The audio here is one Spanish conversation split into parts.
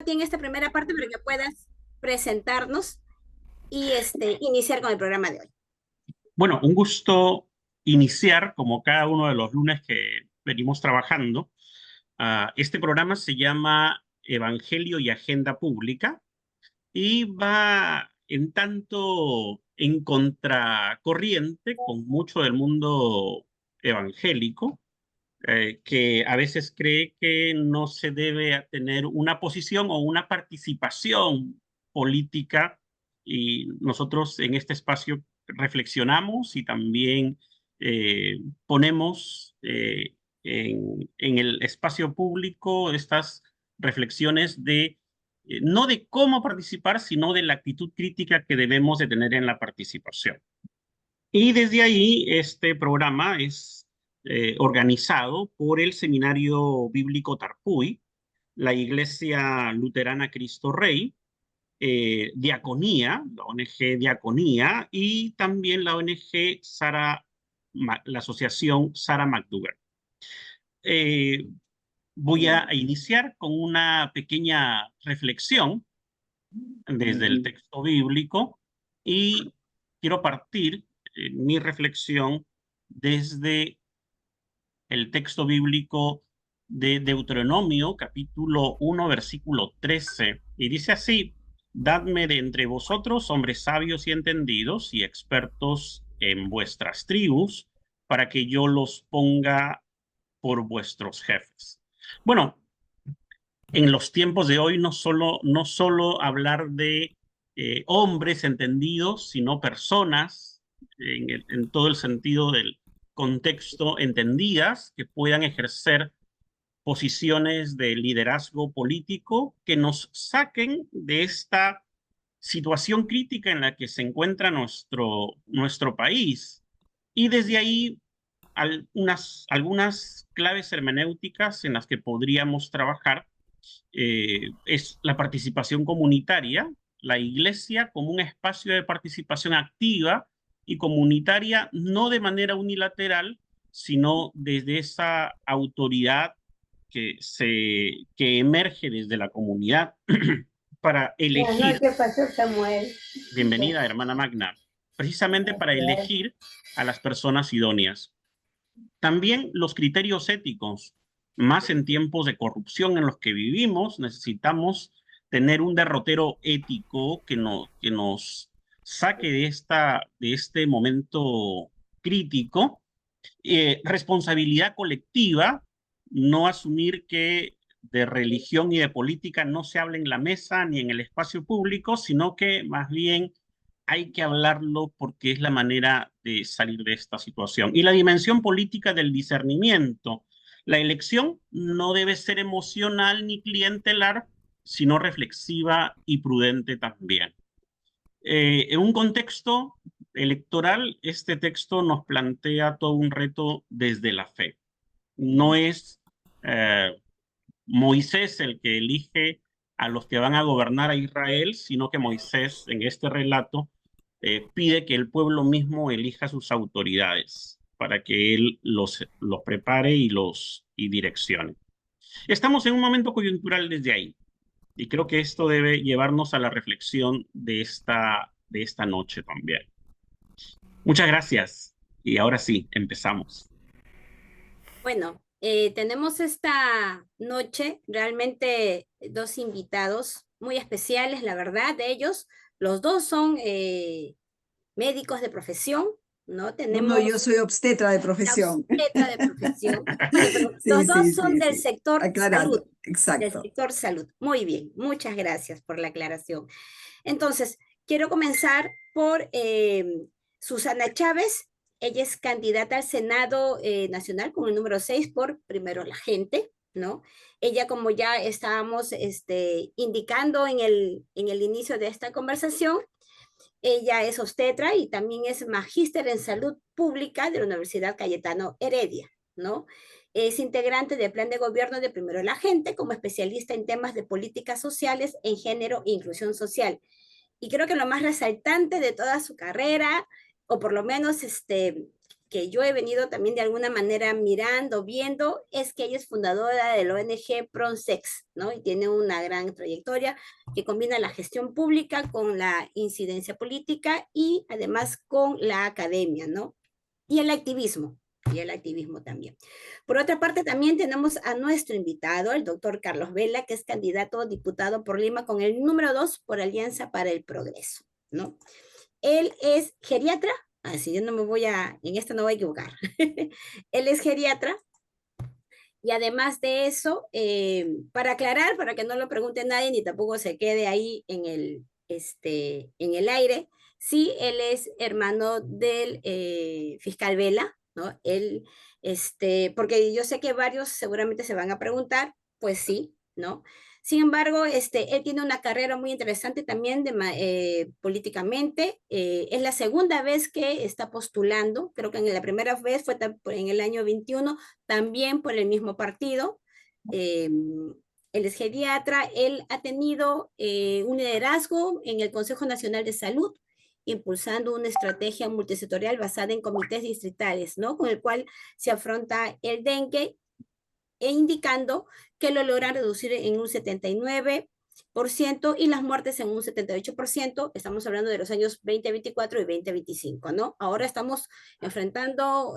ti en esta primera parte para que puedas presentarnos y iniciar con el programa de hoy. Bueno, un gusto iniciar, como cada uno de los lunes que venimos trabajando. Este programa se llama Evangelio y Agenda Pública y va en tanto en contracorriente con mucho del mundo evangélico, que a veces cree que no se debe tener una posición o una participación política, y nosotros en este espacio reflexionamos y también ponemos en el espacio público estas reflexiones de no de cómo participar, sino de la actitud crítica que debemos de tener en la participación. Y desde ahí este programa es organizado por el Seminario Bíblico Tarpuy, la Iglesia Luterana Cristo Rey, Diaconía, la ONG Diaconía, y también la ONG la Asociación Sarah McDougall. Eh, Voy a iniciar con una pequeña reflexión desde el texto bíblico y quiero partir mi reflexión desde el texto bíblico de Deuteronomio, capítulo 1, versículo 13, y dice así: Dadme de entre vosotros hombres sabios y entendidos y expertos en vuestras tribus, para que yo los ponga por vuestros jefes. Bueno, en los tiempos de hoy no solo hablar de hombres entendidos, sino personas en todo el sentido del contexto entendidas que puedan ejercer posiciones de liderazgo político que nos saquen de esta situación crítica en la que se encuentra nuestro país. Y desde ahí algunas claves hermenéuticas en las que podríamos trabajar es la participación comunitaria, la iglesia como un espacio de participación activa y comunitaria, no de manera unilateral, sino desde esa autoridad que emerge desde la comunidad para Buenas elegir. noches, Pastor Samuel. Bienvenida, hermana Magna. Precisamente para elegir a las personas idóneas. También los criterios éticos, más en tiempos de corrupción en los que vivimos, necesitamos tener un derrotero ético que nos saque de este momento crítico. Responsabilidad colectiva, no asumir que de religión y de política no se habla en la mesa ni en el espacio público, sino que más bien hay que hablarlo porque es la manera de salir de esta situación. Y la dimensión política del discernimiento. La elección no debe ser emocional ni clientelar, sino reflexiva y prudente también. En un contexto electoral, este texto nos plantea todo un reto desde la fe. No es Moisés el que elige a los que van a gobernar a Israel, sino que Moisés en este relato pide que el pueblo mismo elija sus autoridades para que él los prepare y direccione. Estamos en un momento coyuntural desde ahí, y creo que esto debe llevarnos a la reflexión de esta noche también. Muchas gracias. Y ahora sí, empezamos. Bueno, tenemos esta noche realmente dos invitados muy especiales, la verdad, de ellos. Los dos son médicos de profesión, ¿no? No, yo Tenemos soy obstetra de la profesión. obstetra de profesión. Bueno, pero Sí, los dos sí, son sí, del sí. sector salud, Aclarando, del exacto. sector salud. Muy bien, muchas gracias por la aclaración. Entonces, quiero comenzar por Susana Chávez. Ella es candidata al Senado Nacional con el número 6 por Primero la Gente, ¿no? Ella, como ya estábamos indicando en el inicio de esta conversación, ella es obstetra y también es magíster en salud pública de la Universidad Cayetano Heredia, ¿no? Es integrante del plan de gobierno de Primero la Gente como especialista en temas de políticas sociales en género e inclusión social. Y creo que lo más resaltante de toda su carrera, o por lo menos que yo he venido también de alguna manera mirando, viendo, es que ella es fundadora de la ONG Pronsex, ¿no? Y tiene una gran trayectoria que combina la gestión pública con la incidencia política y además con la academia, ¿no? Y el activismo. Y el activismo también. Por otra parte, también tenemos a nuestro invitado, el doctor Carlos Vela, que es candidato a diputado por Lima con el número 2 por Alianza para el Progreso, ¿no? Él es geriatra, así yo no me voy a, en esta no voy a equivocar. Él es geriatra y además de eso, para aclarar, para que no lo pregunte nadie ni tampoco se quede ahí en el aire, sí, él es hermano del fiscal Vela, ¿no? Porque yo sé que varios seguramente se van a preguntar, pues sí, ¿no? Sin embargo, él tiene una carrera muy interesante también políticamente. Es la segunda vez que está postulando. Creo que en la primera vez fue en el año 21, también por el mismo partido. Eh, él es geriatra. Él ha tenido un liderazgo en el Consejo Nacional de Salud, impulsando una estrategia multisectorial basada en comités distritales, ¿no? Con el cual se afronta el dengue e indicando que lo logran reducir en un 79% y las muertes en un 78%. Estamos hablando de los años 2024 y 2025, ¿no? Ahora estamos enfrentando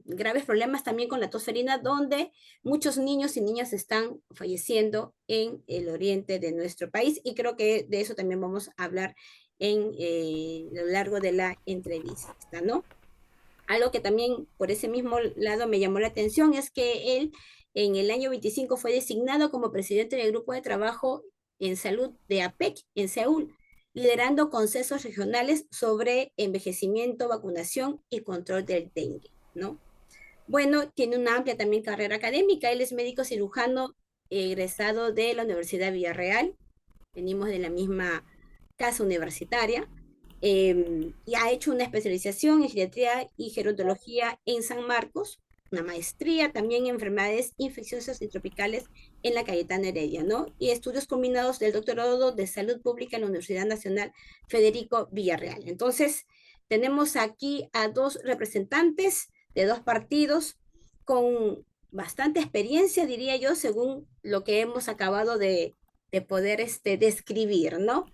graves problemas también con la tosferina, donde muchos niños y niñas están falleciendo en el oriente de nuestro país y creo que de eso también vamos a hablar a lo largo de la entrevista, ¿no? Algo que también por ese mismo lado me llamó la atención es que él en el año 25 fue designado como presidente del grupo de trabajo en salud de APEC en Seúl, liderando consensos regionales sobre envejecimiento, vacunación y control del dengue, ¿no? Bueno, tiene una amplia también carrera académica. Él es médico cirujano egresado de la Universidad Villarreal. Venimos de la misma casa universitaria, y ha hecho una especialización en geriatría y gerontología en San Marcos, una maestría también en enfermedades infecciosas y tropicales en la Cayetana Heredia, ¿no? Y estudios combinados del doctorado de salud pública en la Universidad Nacional Federico Villarreal. Entonces, tenemos aquí a dos representantes de dos partidos con bastante experiencia, diría yo, según lo que hemos acabado de poder describir, ¿no?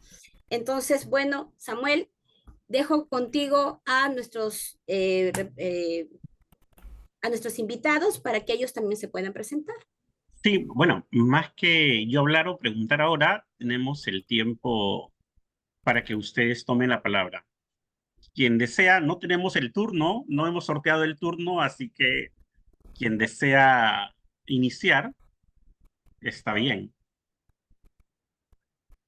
Entonces, bueno, Samuel, dejo contigo a nuestros invitados para que ellos también se puedan presentar. Sí, bueno, más que yo hablar o preguntar ahora, tenemos el tiempo para que ustedes tomen la palabra. Quien desea, no tenemos el turno, no hemos sorteado el turno, así que quien desea iniciar, está bien.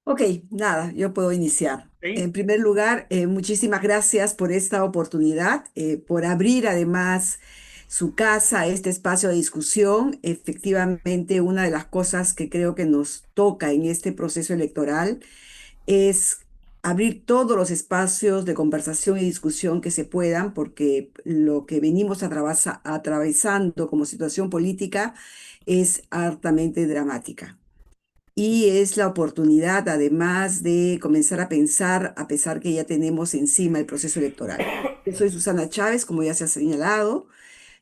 Ok, nada, yo puedo iniciar. ¿Sí? En primer lugar, muchísimas gracias por esta oportunidad, por abrir además su casa a este espacio de discusión. Efectivamente, una de las cosas que creo que nos toca en este proceso electoral es abrir todos los espacios de conversación y discusión que se puedan, porque lo que venimos atravesando como situación política es hartamente dramática. Y es la oportunidad, además, de comenzar a pensar, a pesar que ya tenemos encima el proceso electoral. Yo soy Susana Chávez, como ya se ha señalado.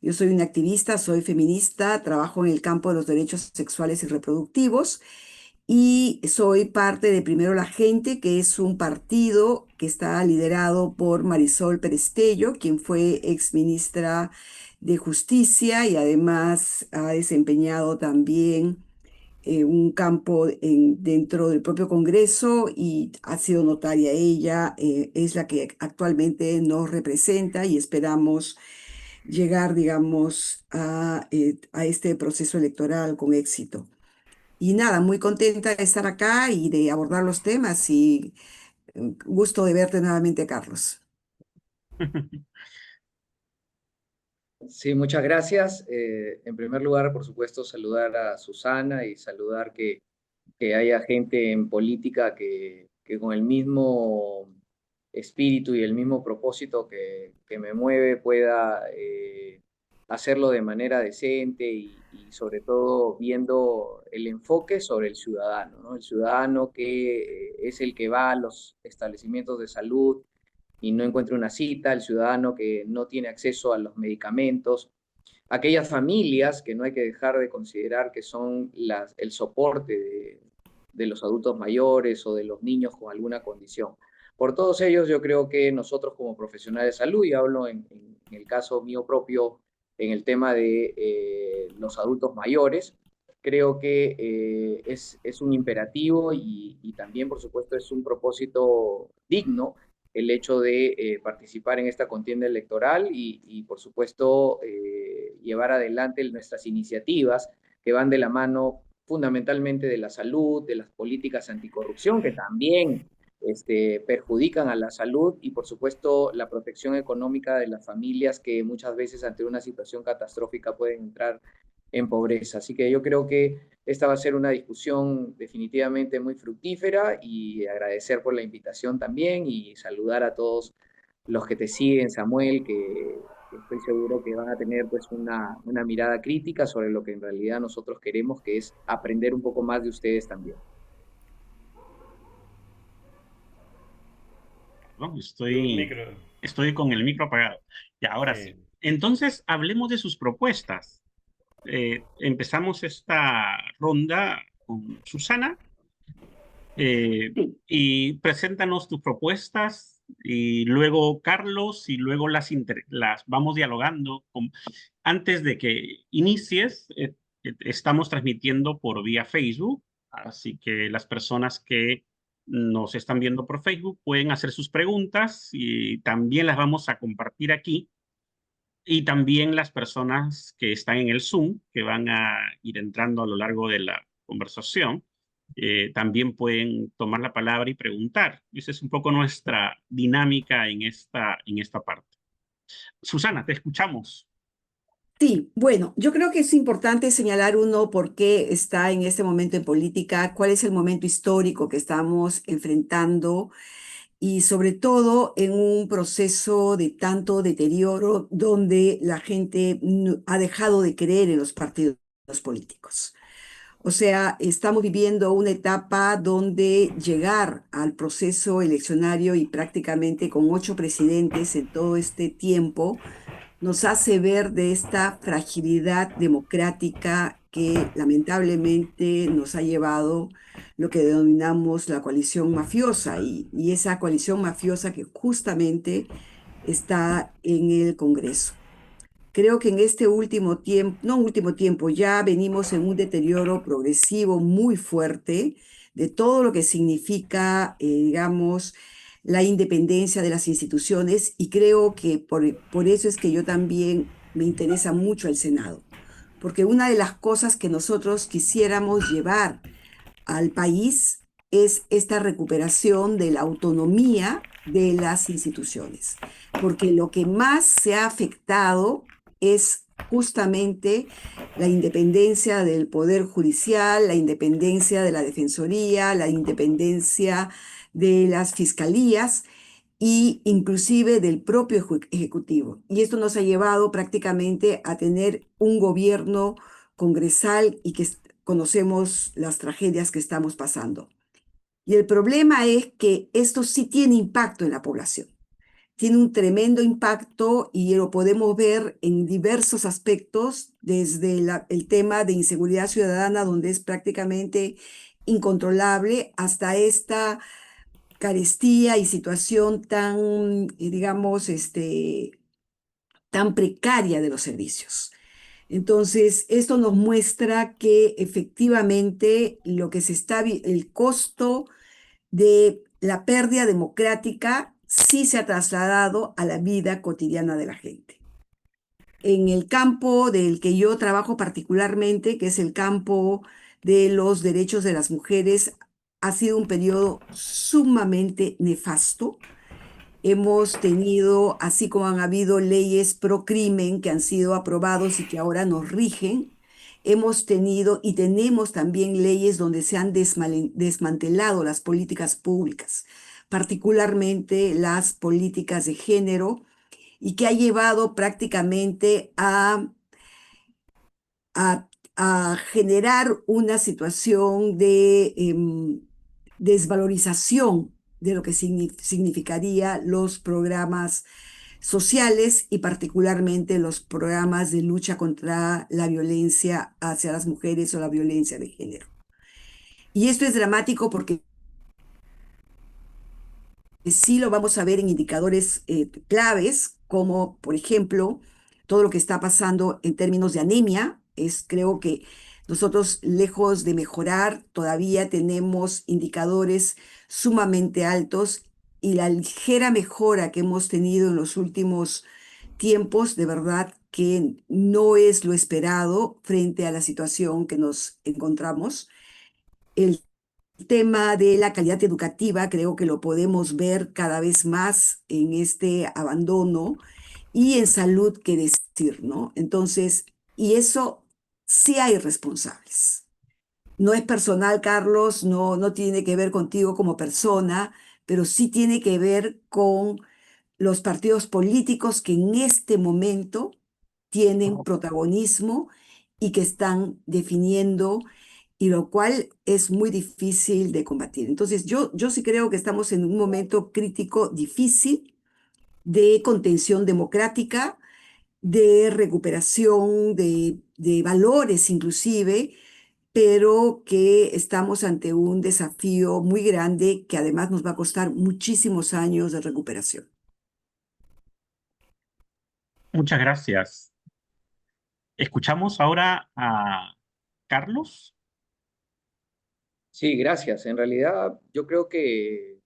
Yo soy una activista, soy feminista, trabajo en el campo de los derechos sexuales y reproductivos y soy parte de Primero la Gente, que es un partido que está liderado por Marisol Perestello, quien fue exministra de Justicia y además ha desempeñado también un campo dentro del propio Congreso y ha sido notaria ella, es la que actualmente nos representa y esperamos llegar, digamos, a este proceso electoral con éxito. Y nada, muy contenta de estar acá y de abordar los temas y gusto de verte nuevamente, Carlos. Sí, muchas gracias. En primer lugar, por supuesto, saludar a Susana y saludar que haya gente en política que con el mismo espíritu y el mismo propósito que me mueve pueda hacerlo de manera decente y sobre todo viendo el enfoque sobre el ciudadano, ¿no? El ciudadano que es el que va a los establecimientos de salud, y no encuentre una cita, el ciudadano que no tiene acceso a los medicamentos, aquellas familias que no hay que dejar de considerar que son el soporte de los adultos mayores o de los niños con alguna condición. Por todos ellos, yo creo que nosotros como profesionales de salud, y hablo en el caso mío propio, en el tema de los adultos mayores, creo que es un imperativo y también, por supuesto, es un propósito digno el hecho de participar en esta contienda electoral y por supuesto, llevar adelante nuestras iniciativas que van de la mano fundamentalmente de la salud, de las políticas anticorrupción, que también perjudican a la salud y, por supuesto, la protección económica de las familias que muchas veces ante una situación catastrófica pueden entrar en pobreza. Así que yo creo que esta va a ser una discusión definitivamente muy fructífera y agradecer por la invitación también y saludar a todos los que te siguen, Samuel, que estoy seguro que van a tener pues una mirada crítica sobre lo que en realidad nosotros queremos, que es aprender un poco más de ustedes también. ¿No? Tu Estoy, micro. estoy con el micro apagado. Y ahora sí. Sí. Entonces, hablemos de sus propuestas. Empezamos esta ronda con Susana Sí. y preséntanos tus propuestas y luego Carlos y luego las vamos dialogando. Antes de que inicies, estamos transmitiendo por vía Facebook, así que las personas que nos están viendo por Facebook pueden hacer sus preguntas y también las vamos a compartir aquí. Y también las personas que están en el Zoom, que van a ir entrando a lo largo de la conversación, también pueden tomar la palabra y preguntar. Esa es un poco nuestra dinámica en esta parte. Susana, te escuchamos. Sí, bueno, yo creo que es importante señalar uno por qué está en este momento en política, cuál es el momento histórico que estamos enfrentando y sobre todo en un proceso de tanto deterioro donde la gente ha dejado de creer en los partidos políticos. O sea, estamos viviendo una etapa donde llegar al proceso eleccionario y prácticamente con 8 presidentes en todo este tiempo nos hace ver de esta fragilidad democrática que lamentablemente nos ha llevado lo que denominamos la coalición mafiosa y esa coalición mafiosa que justamente está en el Congreso. Creo que en este último tiempo, no último tiempo, ya venimos en un deterioro progresivo muy fuerte de todo lo que significa, digamos, la independencia de las instituciones y creo que por eso es que yo también me interesa mucho el Senado, porque una de las cosas que nosotros quisiéramos llevar al país es esta recuperación de la autonomía de las instituciones, porque lo que más se ha afectado es justamente la independencia del Poder Judicial, la independencia de la Defensoría, la independencia de las fiscalías y inclusive del propio Ejecutivo. Y esto nos ha llevado prácticamente a tener un gobierno congresal y que conocemos las tragedias que estamos pasando. Y el problema es que esto sí tiene impacto en la población. Tiene un tremendo impacto y lo podemos ver en diversos aspectos, desde el tema de inseguridad ciudadana, donde es prácticamente incontrolable, hasta esta carestía y situación tan, digamos, tan precaria de los servicios. Entonces, esto nos muestra que efectivamente lo que el costo de la pérdida democrática sí se ha trasladado a la vida cotidiana de la gente. En el campo del que yo trabajo particularmente, que es el campo de los derechos de las mujeres, ha sido un periodo sumamente nefasto. Hemos tenido, así como han habido leyes pro crimen que han sido aprobados y que ahora nos rigen, hemos tenido y tenemos también leyes donde se han desmantelado las políticas públicas, particularmente las políticas de género, y que ha llevado prácticamente a, a generar una situación de desvalorización de lo que significaría los programas sociales y particularmente los programas de lucha contra la violencia hacia las mujeres o la violencia de género. Y esto es dramático porque sí lo vamos a ver en indicadores claves, como por ejemplo todo lo que está pasando en términos de anemia. Creo que nosotros, lejos de mejorar, todavía tenemos indicadores sumamente altos y la ligera mejora que hemos tenido en los últimos tiempos, de verdad que no es lo esperado frente a la situación que nos encontramos. El tema de la calidad educativa, creo que lo podemos ver cada vez más en este abandono y en salud, qué decir, ¿no? Entonces, y eso sí hay responsables. No es personal, Carlos, no tiene que ver contigo como persona, pero sí tiene que ver con los partidos políticos que en este momento tienen protagonismo y que están definiendo, y lo cual es muy difícil de combatir. Entonces, yo sí creo que estamos en un momento crítico difícil de contención democrática, de recuperación de valores inclusive, pero que estamos ante un desafío muy grande que además nos va a costar muchísimos años de recuperación. Muchas gracias. Escuchamos ahora a Carlos. Sí, gracias. En realidad, yo creo que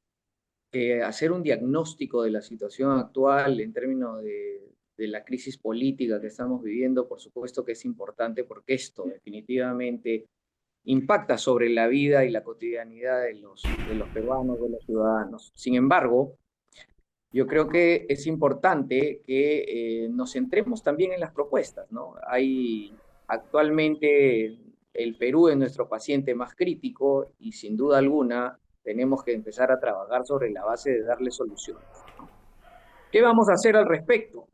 hacer un diagnóstico de la situación actual en términos de la crisis política que estamos viviendo, por supuesto que es importante porque esto definitivamente impacta sobre la vida y la cotidianidad de los peruanos, de los ciudadanos. Sin embargo, yo creo que es importante que nos centremos también en las propuestas, ¿no? Actualmente el Perú es nuestro paciente más crítico y sin duda alguna tenemos que empezar a trabajar sobre la base de darle soluciones, ¿no? ¿Qué vamos a hacer al respecto?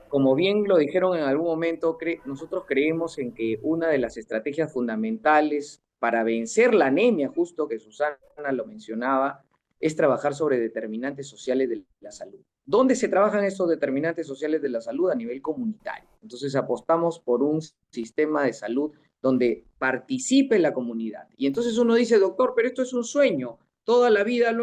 Como bien lo dijeron en algún momento, nosotros creemos en que una de las estrategias fundamentales para vencer la anemia, justo que Susana lo mencionaba, es trabajar sobre determinantes sociales de la salud. ¿Dónde se trabajan estos determinantes sociales de la salud? A nivel comunitario. Entonces apostamos por un sistema de salud donde participe la comunidad. Y entonces uno dice, doctor, pero esto es un sueño. Toda la vida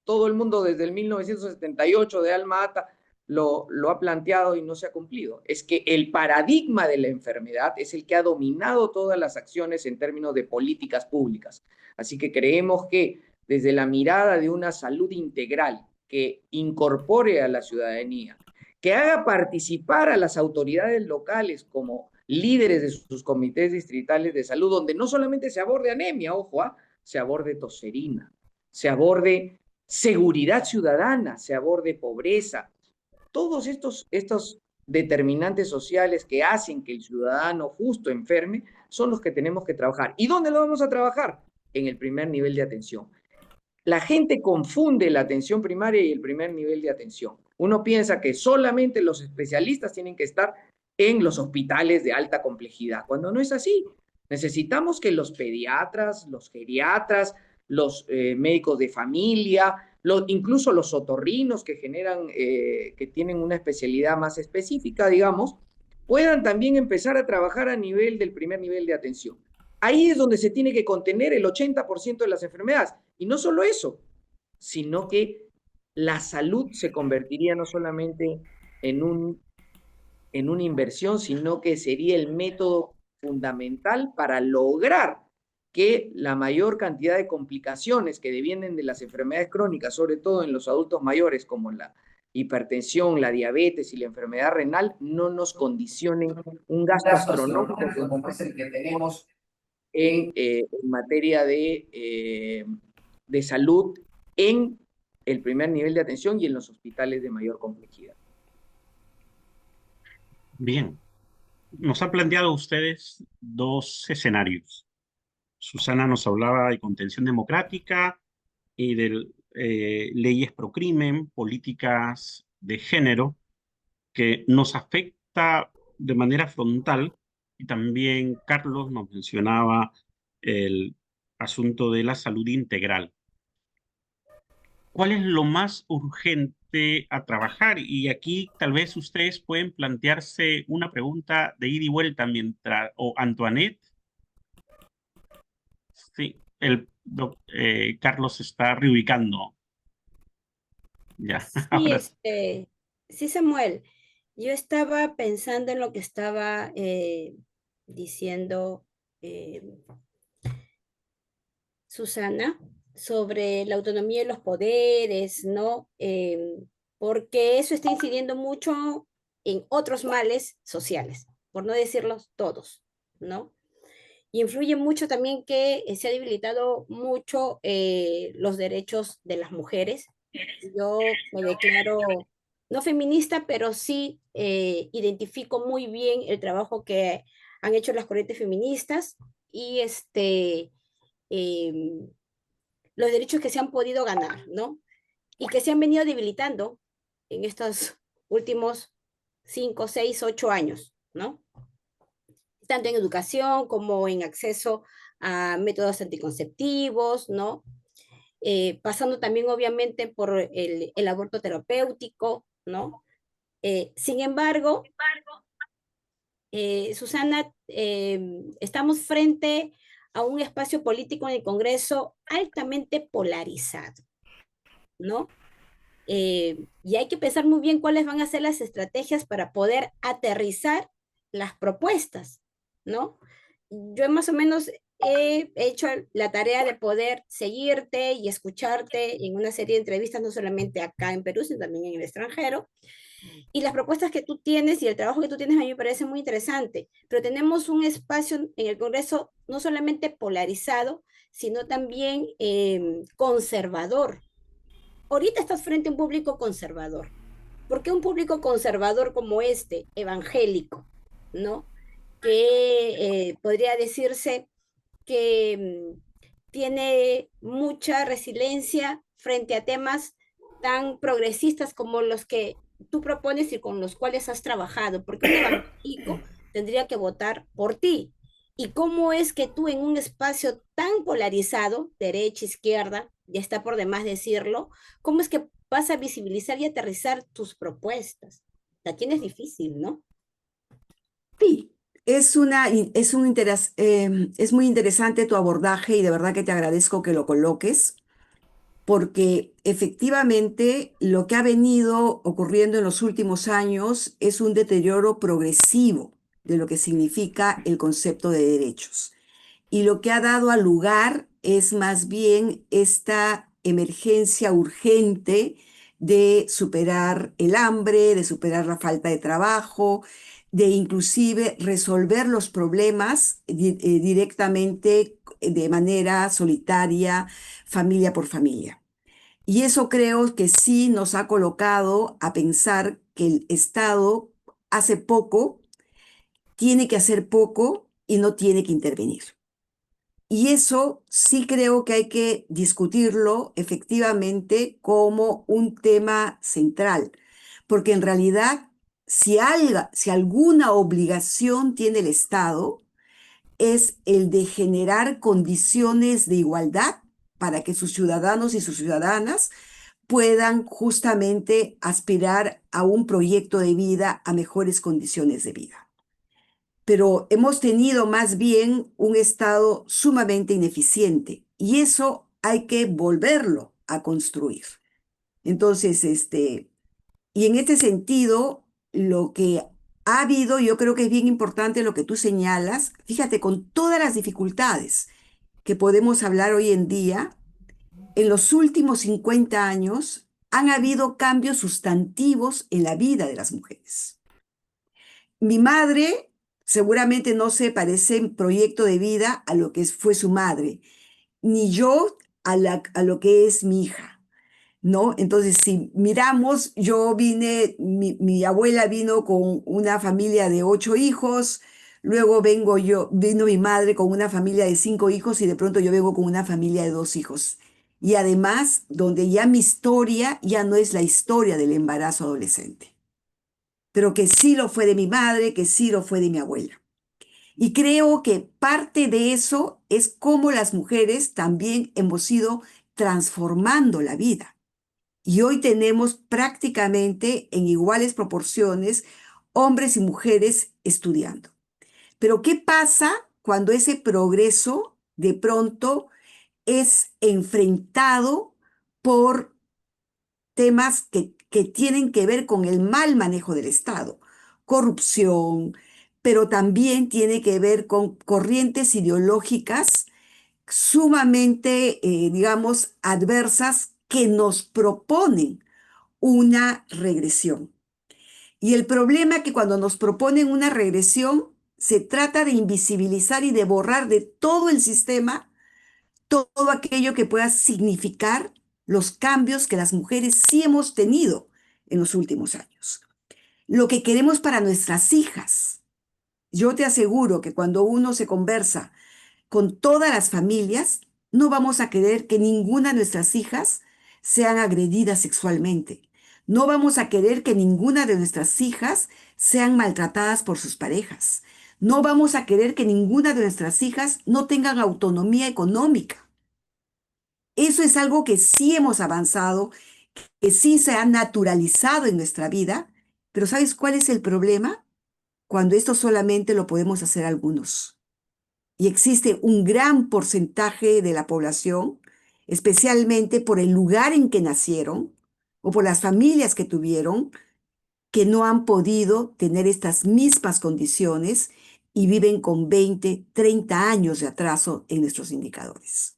todo el mundo desde el 1978 de Alma Ata lo ha planteado y no se ha cumplido. Es que el paradigma de la enfermedad es el que ha dominado todas las acciones en términos de políticas públicas. Así que creemos que desde la mirada de una salud integral que incorpore a la ciudadanía, que haga participar a las autoridades locales como líderes de sus comités distritales de salud, donde no solamente se aborde anemia, ojo, se aborde toserina, se aborde seguridad ciudadana, se aborde pobreza, todos estos determinantes sociales que hacen que el ciudadano justo enferme son los que tenemos que trabajar. ¿Y dónde lo vamos a trabajar? En el primer nivel de atención. La gente confunde la atención primaria y el primer nivel de atención. Uno piensa que solamente los especialistas tienen que estar en los hospitales de alta complejidad, cuando no es así. Necesitamos que los pediatras, los geriatras, los médicos de familia, incluso los otorrinos que tienen una especialidad más específica, digamos, puedan también empezar a trabajar a nivel del primer nivel de atención. Ahí es donde se tiene que contener el 80% de las enfermedades. Y no solo eso, sino que la salud se convertiría no solamente en una inversión, sino que sería el método fundamental para lograr que la mayor cantidad de complicaciones que devienen de las enfermedades crónicas, sobre todo en los adultos mayores, como la hipertensión, la diabetes y la enfermedad renal, no nos condicionen un gasto astronómico como es el que tenemos en materia de salud en el primer nivel de atención y en los hospitales de mayor complejidad. Bien, nos han planteado ustedes dos escenarios. Susana nos hablaba de contención democrática y de leyes pro crimen, políticas de género, que nos afecta de manera frontal. Y también Carlos nos mencionaba el asunto de la salud integral. ¿Cuál es lo más urgente a trabajar? Y aquí tal vez ustedes pueden plantearse una pregunta de ida y vuelta mientras, o Antoinette, sí, Carlos está reubicando. Ya, Sí, ahora sí. sí, Samuel, yo estaba pensando en lo que estaba diciendo eh, Susana sobre la autonomía de los poderes, ¿no? Porque eso está incidiendo mucho en otros males sociales, por no decirlos todos, ¿no? Y influye mucho también que se ha debilitado mucho los derechos de las mujeres. Yo me declaro no feminista, pero sí identifico muy bien el trabajo que han hecho las corrientes feministas y eh, los derechos que se han podido ganar, ¿no? Y que se han venido debilitando en estos últimos 5, 6, 8 años, ¿no? Tanto en educación como en acceso a métodos anticonceptivos, ¿no? Pasando también obviamente por el aborto terapéutico, ¿no? Sin embargo, Susana, estamos frente a un espacio político en el Congreso altamente polarizado, ¿no? Y hay que pensar muy bien cuáles van a ser las estrategias para poder aterrizar las propuestas, ¿no? Yo más o menos he hecho la tarea de poder seguirte y escucharte en una serie de entrevistas, no solamente acá en Perú, sino también en el extranjero. Y las propuestas que tú tienes y el trabajo que tú tienes a mí me parece muy interesante, pero tenemos un espacio en el Congreso no solamente polarizado, sino también conservador. Ahorita estás frente a un público conservador. ¿Por qué un público conservador como este, evangélico, ¿no? Que podría decirse que tiene mucha resiliencia frente a temas tan progresistas como los que tú propones y con los cuales has trabajado, porque un evangélico tendría que votar por ti. ¿Y cómo es que tú en un espacio tan polarizado, derecha, izquierda, ya está por demás decirlo, cómo es que vas a visibilizar y aterrizar tus propuestas? La tienes difícil, ¿no? Sí, es muy interesante tu abordaje y de verdad que te agradezco que lo coloques, porque efectivamente lo que ha venido ocurriendo en los últimos años es un deterioro progresivo de lo que significa el concepto de derechos. Y lo que ha dado al lugar es más bien esta emergencia urgente de superar el hambre, de superar la falta de trabajo, de inclusive resolver los problemas directamente de manera solitaria, familia por familia. Y eso creo que sí nos ha colocado a pensar que el Estado hace poco, tiene que hacer poco y no tiene que intervenir. Y eso sí creo que hay que discutirlo efectivamente como un tema central, porque en realidad si alguna obligación tiene el Estado es el de generar condiciones de igualdad para que sus ciudadanos y sus ciudadanas puedan justamente aspirar a un proyecto de vida, a mejores condiciones de vida. Pero hemos tenido más bien un Estado sumamente ineficiente y eso hay que volverlo a construir. Entonces, y en este sentido, lo que ha habido, yo creo que es bien importante lo que tú señalas, fíjate, con todas las dificultades que podemos hablar hoy en día, en los últimos 50 años han habido cambios sustantivos en la vida de las mujeres. Mi madre seguramente no se parece en proyecto de vida a lo que fue su madre, ni yo a lo que es mi hija, ¿no? Entonces, si miramos, mi abuela vino con una familia de 8 hijos, luego vino mi madre con una familia de 5 hijos y de pronto yo vengo con una familia de 2 hijos. Y además, donde ya mi historia ya no es la historia del embarazo adolescente, pero que sí lo fue de mi madre, que sí lo fue de mi abuela. Y creo que parte de eso es cómo las mujeres también hemos ido transformando la vida. Y hoy tenemos prácticamente en iguales proporciones hombres y mujeres estudiando. Pero ¿qué pasa cuando ese progreso de pronto es enfrentado por temas que tienen que ver con el mal manejo del Estado? Corrupción, pero también tiene que ver con corrientes ideológicas sumamente, digamos, adversas que nos proponen una regresión. Y el problema es que cuando nos proponen una regresión, se trata de invisibilizar y de borrar de todo el sistema todo aquello que pueda significar los cambios que las mujeres sí hemos tenido en los últimos años. Lo que queremos para nuestras hijas. Yo te aseguro que cuando uno se conversa con todas las familias, no vamos a querer que ninguna de nuestras hijas sean agredidas sexualmente. No vamos a querer que ninguna de nuestras hijas sean maltratadas por sus parejas. No vamos a querer que ninguna de nuestras hijas no tengan autonomía económica. Eso es algo que sí hemos avanzado, que sí se ha naturalizado en nuestra vida, pero ¿sabes cuál es el problema? Cuando esto solamente lo podemos hacer algunos. Y existe un gran porcentaje de la población, especialmente por el lugar en que nacieron o por las familias que tuvieron, que no han podido tener estas mismas condiciones y viven con 20, 30 años de atraso en nuestros indicadores.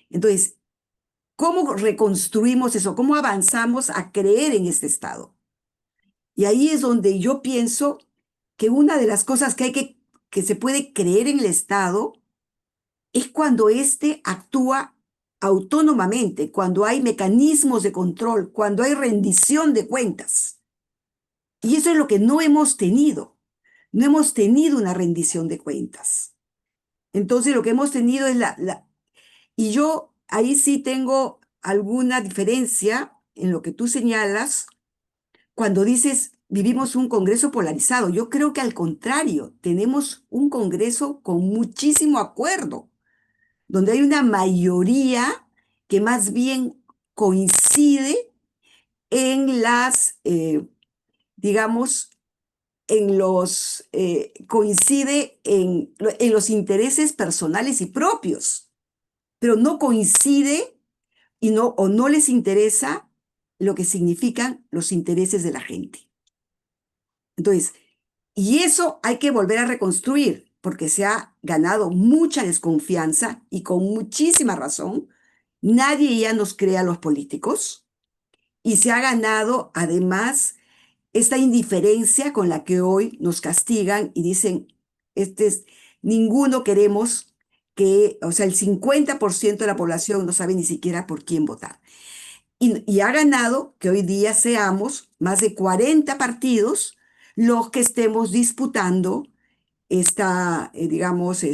Entonces, ¿cómo reconstruimos eso? ¿Cómo avanzamos a creer en este Estado? Y ahí es donde yo pienso que una de las cosas que se puede creer en el Estado es cuando éste actúa autónomamente, cuando hay mecanismos de control, cuando hay rendición de cuentas. Y eso es lo que no hemos tenido. No hemos tenido una rendición de cuentas. Entonces lo que hemos tenido es y yo ahí sí tengo alguna diferencia en lo que tú señalas cuando dices vivimos un Congreso polarizado. Yo creo que al contrario, tenemos un Congreso con muchísimo acuerdo, donde hay una mayoría que más bien coincide en digamos, coincide en los intereses personales y propios, pero no coincide o no les interesa lo que significan los intereses de la gente. Entonces, y eso hay que volver a reconstruir, porque se ha ganado mucha desconfianza y con muchísima razón. Nadie ya nos cree a los políticos y se ha ganado además esta indiferencia con la que hoy nos castigan y dicen, ninguno queremos o sea, el 50% de la población no sabe ni siquiera por quién votar. Y ha ganado que hoy día seamos más de 40 partidos los que estemos disputando digamos,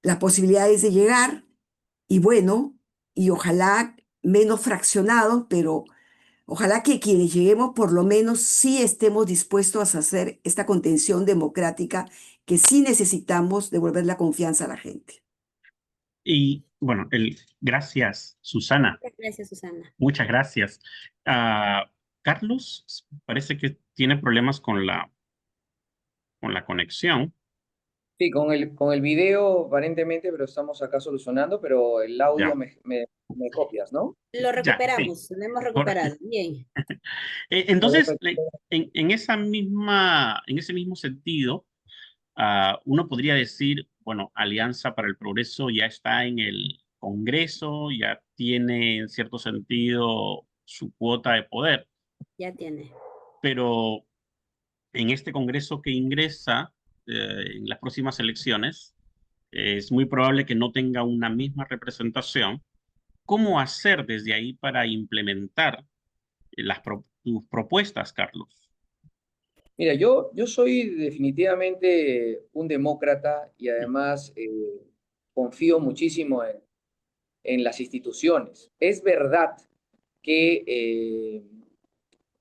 las posibilidades de llegar, y bueno, y ojalá menos fraccionado, pero ojalá que quienes lleguemos por lo menos sí estemos dispuestos a hacer esta contención democrática que sí necesitamos devolver la confianza a la gente. Y bueno, gracias, Susana. Muchas gracias, Susana. Muchas gracias. Carlos parece que tiene problemas con la conexión. Sí, con el video aparentemente, pero estamos acá solucionando, pero el audio Ya, me copias, ¿no? Lo ya, sí. recuperamos, lo hemos recuperado. Bien. A ver, Entonces, en ese mismo sentido, uno podría decir, bueno, Alianza para el Progreso ya está en el Congreso, ya tiene en cierto sentido su cuota de poder, Ya tiene. pero en este Congreso que ingresa en las próximas elecciones, es muy probable que no tenga una misma representación. ¿Cómo hacer desde ahí para implementar tus propuestas, Carlos? mira, yo soy definitivamente un demócrata y además confío muchísimo en las instituciones. Es verdad que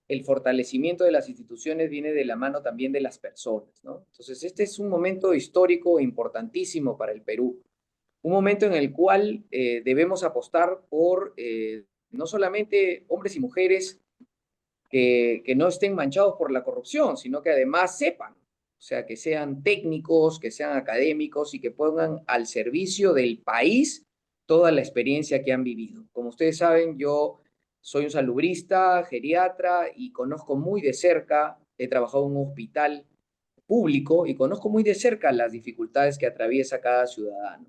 el fortalecimiento de las instituciones viene de la mano también de las personas, ¿no? Entonces, este es un momento histórico importantísimo para el Perú, un momento en el cual debemos apostar por no solamente hombres y mujeres que no estén manchados por la corrupción, sino que además sepan, o sea, que sean técnicos, que sean académicos y que pongan al servicio del país toda la experiencia que han vivido. Como ustedes saben, yo soy un salubrista, geriatra y conozco muy de cerca, he trabajado en un hospital público y conozco muy de cerca las dificultades que atraviesa cada ciudadano.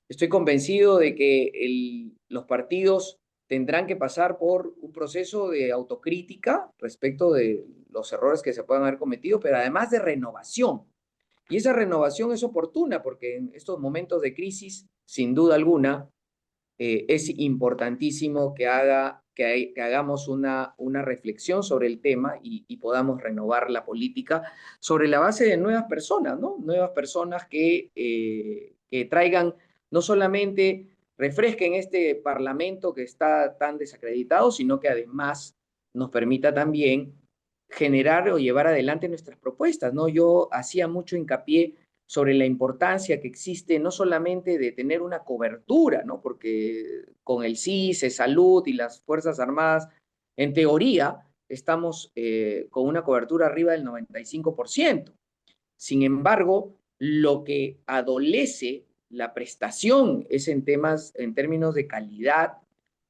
Estoy convencido de que los partidos tendrán que pasar por un proceso de autocrítica respecto de los errores que se puedan haber cometido, pero además de renovación. Y esa renovación es oportuna porque en estos momentos de crisis, sin duda alguna, es importantísimo que hagamos una reflexión sobre el tema y podamos renovar la política sobre la base de nuevas personas, ¿no? Nuevas personas que traigan, no solamente refresquen este parlamento que está tan desacreditado, sino que además nos permita también generar o llevar adelante nuestras propuestas, ¿no? Yo hacía mucho hincapié sobre la importancia que existe no solamente de tener una cobertura, ¿no? Porque con el CISE, Salud y las Fuerzas Armadas, en teoría, estamos con una cobertura arriba del 95%. Sin embargo, lo que adolece la prestación es en términos de calidad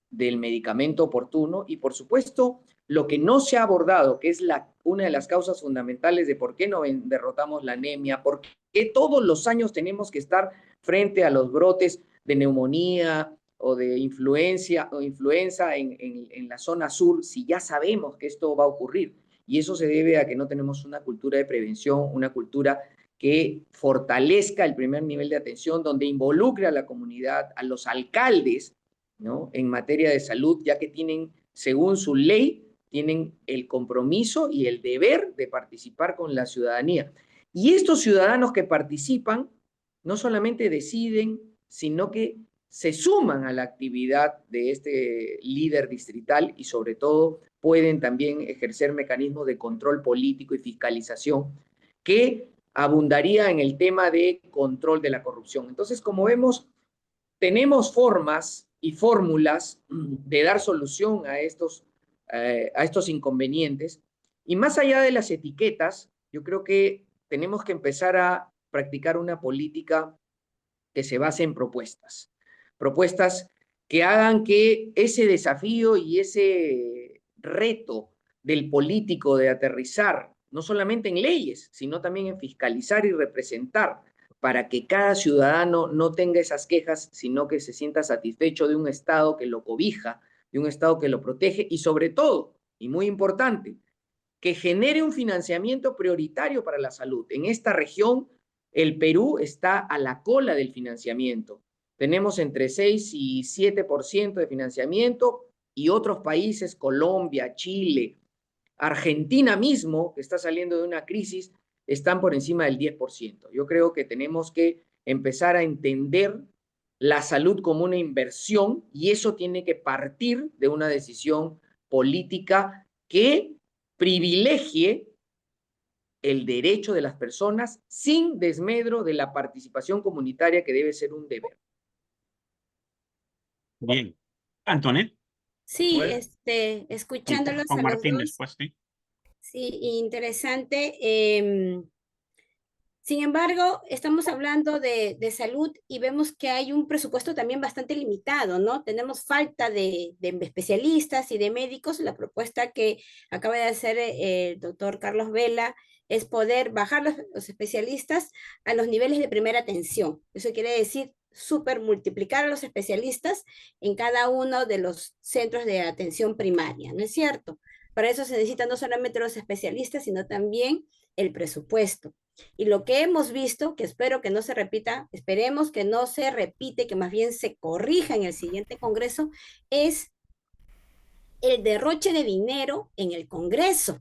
del medicamento oportuno y, por supuesto, lo que no se ha abordado, que es una de las causas fundamentales de por qué no derrotamos la anemia, por qué todos los años tenemos que estar frente a los brotes de neumonía o de influenza en la zona sur, si ya sabemos que esto va a ocurrir. Y eso se debe a que no tenemos una cultura de prevención, una cultura que fortalezca el primer nivel de atención, donde involucre a la comunidad, a los alcaldes, ¿no? En materia de salud, ya que tienen, según su ley, tienen el compromiso y el deber de participar con la ciudadanía. Y estos ciudadanos que participan no solamente deciden, sino que se suman a la actividad de este líder distrital y sobre todo pueden también ejercer mecanismos de control político y fiscalización que abundaría en el tema de control de la corrupción. Entonces, como vemos, tenemos formas y fórmulas de dar solución a estos inconvenientes. Y más allá de las etiquetas, yo creo que tenemos que empezar a practicar una política que se base en propuestas. Propuestas que hagan que ese desafío y ese reto del político de aterrizar, no solamente en leyes, sino también en fiscalizar y representar, para que cada ciudadano no tenga esas quejas, sino que se sienta satisfecho de un Estado que lo cobija, de un Estado que lo protege y sobre todo, y muy importante, que genere un financiamiento prioritario para la salud. En esta región, el Perú está a la cola del financiamiento. Tenemos entre 6 y 7% de financiamiento y otros países, Colombia, Chile, Argentina mismo, que está saliendo de una crisis, están por encima del 10%. Yo creo que tenemos que empezar a entender la salud como una inversión y eso tiene que partir de una decisión política que privilegie el derecho de las personas sin desmedro de la participación comunitaria que debe ser un deber. Bien. Antoinette. Sí, Bueno, escuchándolos con a los Martín dos, después, ¿sí? sí, interesante. Sin embargo, estamos hablando de salud y vemos que hay un presupuesto también bastante limitado, ¿no? Tenemos falta de especialistas y de médicos. La propuesta que acaba de hacer el doctor Carlos Vela es poder bajar los especialistas a los niveles de primera atención. Eso quiere decir super multiplicar a los especialistas en cada uno de los centros de atención primaria, ¿no es cierto? Para eso se necesitan no solamente los especialistas, sino también el presupuesto. Y lo que hemos visto, que espero que no se repita, esperemos que no se repite, que más bien se corrija en el siguiente Congreso, es el derroche de dinero en el Congreso.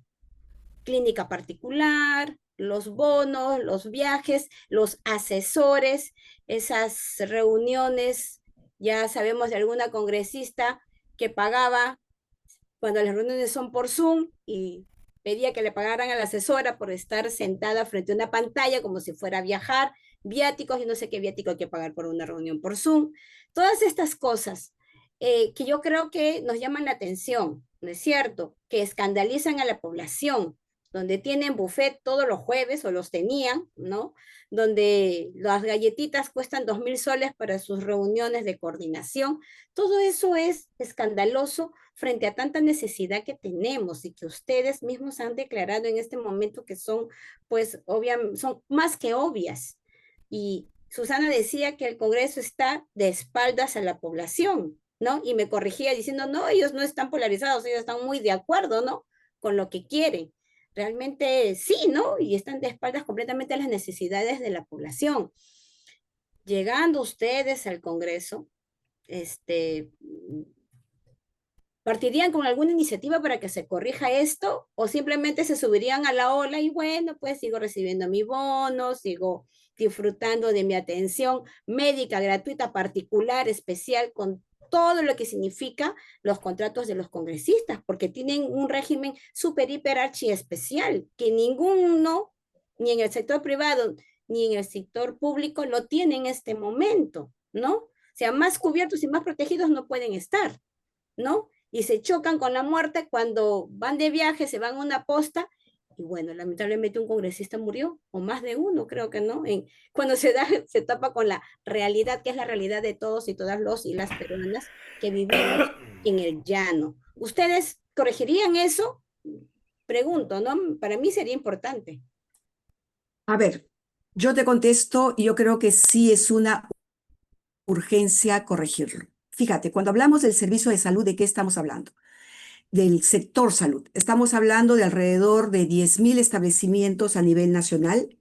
Clínica particular, los bonos, los viajes, los asesores, esas reuniones, ya sabemos de alguna congresista que pagaba cuando las reuniones son por Zoom y pedía que le pagaran a la asesora por estar sentada frente a una pantalla como si fuera a viajar, viáticos, y no sé qué viático hay que pagar por una reunión por Zoom. Todas estas cosas que yo creo que nos llaman la atención, ¿no es cierto? Que escandalizan a la población, donde tienen buffet todos los jueves o los tenían, ¿no? Donde las galletitas cuestan 2.000 soles para sus reuniones de coordinación. Todo eso es escandaloso frente a tanta necesidad que tenemos y que ustedes mismos han declarado en este momento que son, pues, son más que obvias. Y Susana decía que el Congreso está de espaldas a la población, ¿no? Y me corregía diciendo, no, ellos no están polarizados, ellos están muy de acuerdo, ¿no? Con lo que quieren. Realmente sí, ¿no? Y están de espaldas completamente a las necesidades de la población. Llegando ustedes al Congreso, este, ¿partirían con alguna iniciativa para que se corrija esto o simplemente se subirían a la ola y bueno, pues sigo recibiendo mi bono, sigo disfrutando de mi atención médica gratuita, particular, especial, con todo lo que significa los contratos de los congresistas, porque tienen un régimen súper, hiper, archi especial, que ninguno, ni en el sector privado, ni en el sector público, lo tiene en este momento, ¿no? O sea, más cubiertos y más protegidos no pueden estar, ¿no? Y se chocan con la muerte cuando van de viaje, se van a una posta, y bueno, lamentablemente un congresista murió, o más de uno, creo que no, cuando se tapa con la realidad, que es la realidad de todos y todas los y las peruanas que vivimos en el llano. ¿Ustedes corregirían eso? Pregunto, ¿no? Para mí sería importante. A ver, yo te contesto y yo creo que sí es una urgencia corregirlo. Fíjate, cuando hablamos del servicio de salud, ¿de qué estamos hablando? Del sector salud. Estamos hablando de alrededor de 10.000 establecimientos a nivel nacional.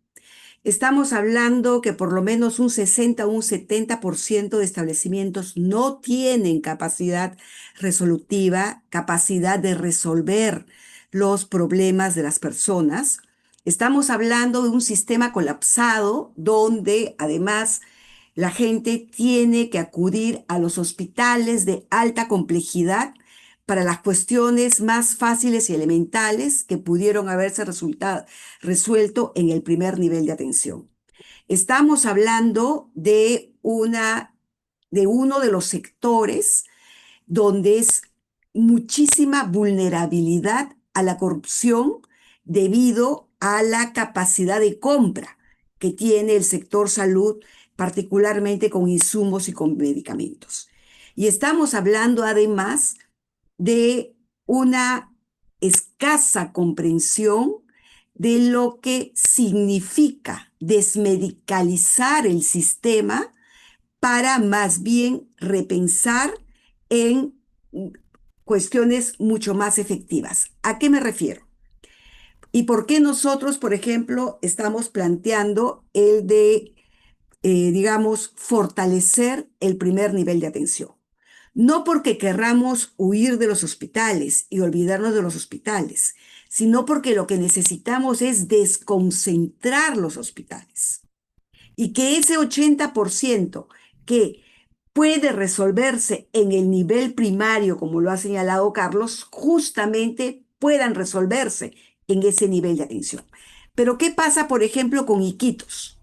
Estamos hablando que por lo menos un 60 o un 70% de establecimientos no tienen capacidad resolutiva, capacidad de resolver los problemas de las personas. Estamos hablando de un sistema colapsado donde además la gente tiene que acudir a los hospitales de alta complejidad para las cuestiones más fáciles y elementales que pudieron haberse resuelto en el primer nivel de atención. Estamos hablando de uno de los sectores donde es muchísima vulnerabilidad a la corrupción debido a la capacidad de compra que tiene el sector salud, particularmente con insumos y con medicamentos. Y estamos hablando además de una escasa comprensión de lo que significa desmedicalizar el sistema para más bien repensar en cuestiones mucho más efectivas. ¿A qué me refiero? ¿Y por qué nosotros, por ejemplo, estamos planteando el de, digamos, fortalecer el primer nivel de atención? No porque querramos huir de los hospitales y olvidarnos de los hospitales, sino porque lo que necesitamos es desconcentrar los hospitales y que ese 80% que puede resolverse en el nivel primario, como lo ha señalado Carlos, justamente puedan resolverse en ese nivel de atención. Pero ¿qué pasa, por ejemplo, con Iquitos?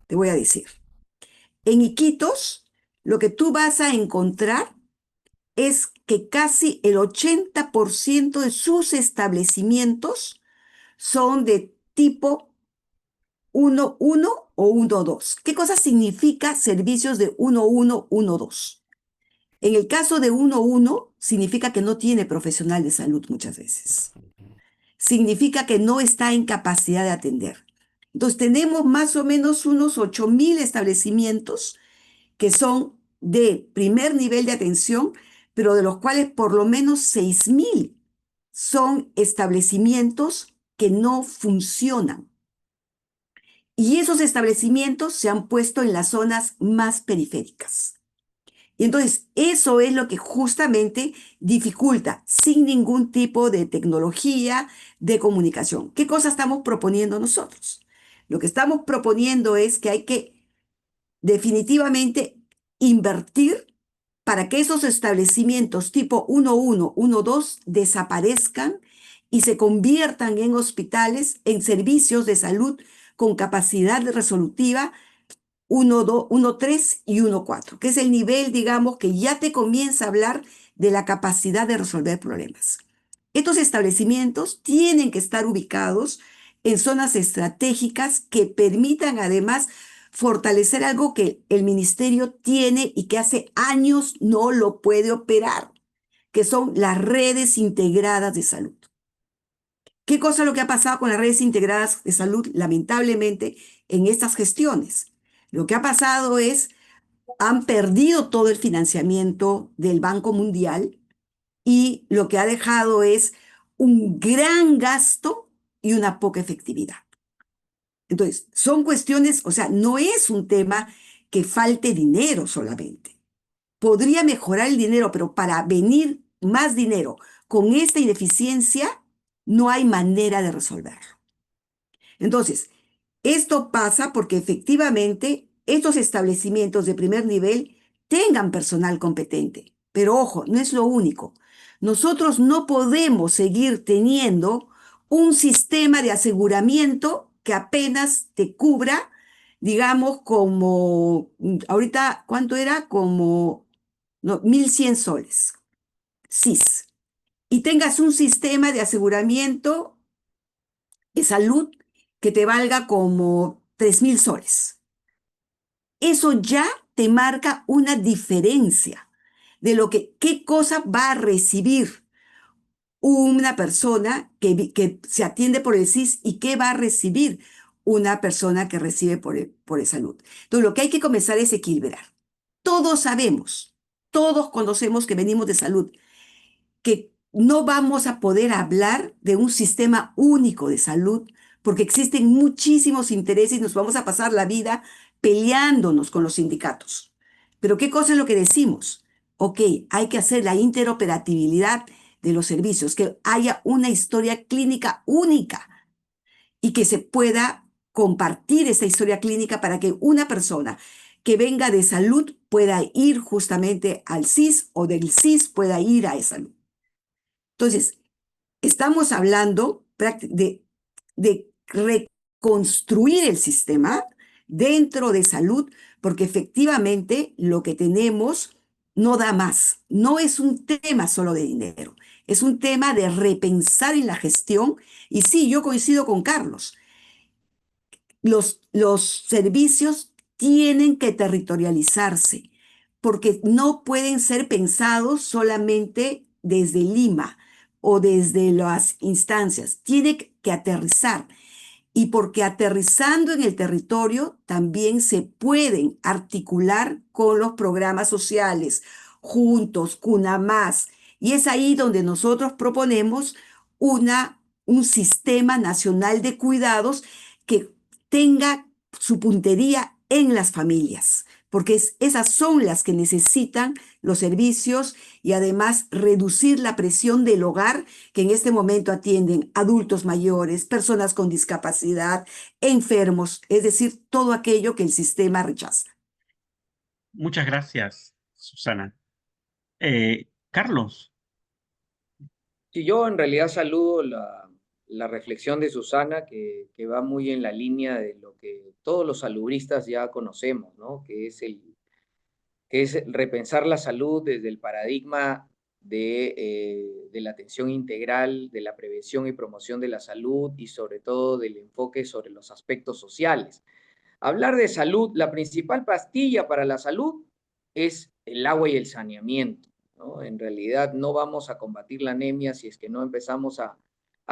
Te voy a decir. En Iquitos, lo que tú vas a encontrar es que casi el 80% de sus establecimientos son de tipo 1-1 o 1-2. ¿Qué cosa significa servicios de 1-1, 1-2? En el caso de 1-1, significa que no tiene profesional de salud muchas veces. Significa que no está en capacidad de atender. Entonces, tenemos más o menos unos 8.000 establecimientos que son de primer nivel de atención, pero de los cuales por lo menos 6.000 son establecimientos que no funcionan. Y esos establecimientos se han puesto en las zonas más periféricas. Y entonces eso es lo que justamente dificulta sin ningún tipo de tecnología de comunicación. ¿Qué cosa estamos proponiendo nosotros? Lo que estamos proponiendo es que hay que definitivamente invertir para que esos establecimientos tipo 1-1, 1-2 desaparezcan y se conviertan en hospitales, en servicios de salud con capacidad resolutiva 1.2, 1.3 y 1.4, que es el nivel, digamos, que ya te comienza a hablar de la capacidad de resolver problemas. Estos establecimientos tienen que estar ubicados en zonas estratégicas que permitan además fortalecer algo que el ministerio tiene y que hace años no lo puede operar, que son las redes integradas de salud. ¿Qué cosa es lo que ha pasado con las redes integradas de salud, lamentablemente, en estas gestiones? Lo que ha pasado es, han perdido todo el financiamiento del Banco Mundial y lo que ha dejado es un gran gasto y una poca efectividad. Entonces, son cuestiones, o sea, no es un tema que falte dinero solamente. Podría mejorar el dinero, pero para venir más dinero con esta ineficiencia, no hay manera de resolverlo. Entonces, esto pasa porque efectivamente estos establecimientos de primer nivel tengan personal competente. Pero ojo, no es lo único. Nosotros no podemos seguir teniendo un sistema de aseguramiento que apenas te cubra, digamos, como, ahorita, ¿cuánto era? Como no, 1.100 soles, SIS. Y tengas un sistema de aseguramiento de salud que te valga como 3.000 soles. Eso ya te marca una diferencia de lo que, qué cosa va a recibir una persona que se atiende por el SIS y qué va a recibir una persona que recibe por el salud. Entonces, lo que hay que comenzar es equilibrar. Todos sabemos, todos conocemos que venimos de salud, que no vamos a poder hablar de un sistema único de salud porque existen muchísimos intereses y nos vamos a pasar la vida peleándonos con los sindicatos. Pero ¿qué cosa es lo que decimos? Ok, hay que hacer la interoperabilidad de los servicios, que haya una historia clínica única y que se pueda compartir esa historia clínica para que una persona que venga de salud pueda ir justamente al CIS o del CIS pueda ir a salud. Entonces, estamos hablando de reconstruir el sistema dentro de salud, porque efectivamente lo que tenemos no da más. No es un tema solo de dinero, es un tema de repensar en la gestión. Y sí, yo coincido con Carlos, los servicios tienen que territorializarse porque no pueden ser pensados solamente desde Lima o desde las instancias. Tiene que aterrizar. Y porque aterrizando en el territorio también se pueden articular con los programas sociales, juntos, Cuna Más. Y es ahí donde nosotros proponemos un sistema nacional de cuidados que tenga su puntería en las familias, porque esas son las que necesitan los servicios y además reducir la presión del hogar que en este momento atienden adultos mayores, personas con discapacidad, enfermos, es decir, todo aquello que el sistema rechaza. Muchas gracias, Susana. Carlos. Sí, yo en realidad saludo la reflexión de Susana, que va muy en la línea de lo que todos los saludistas ya conocemos, ¿no? Que es repensar la salud desde el paradigma de la atención integral, de la prevención y promoción de la salud y sobre todo del enfoque sobre los aspectos sociales. Hablar de salud, la principal pastilla para la salud es el agua y el saneamiento, ¿no? En realidad no vamos a combatir la anemia si es que no empezamos a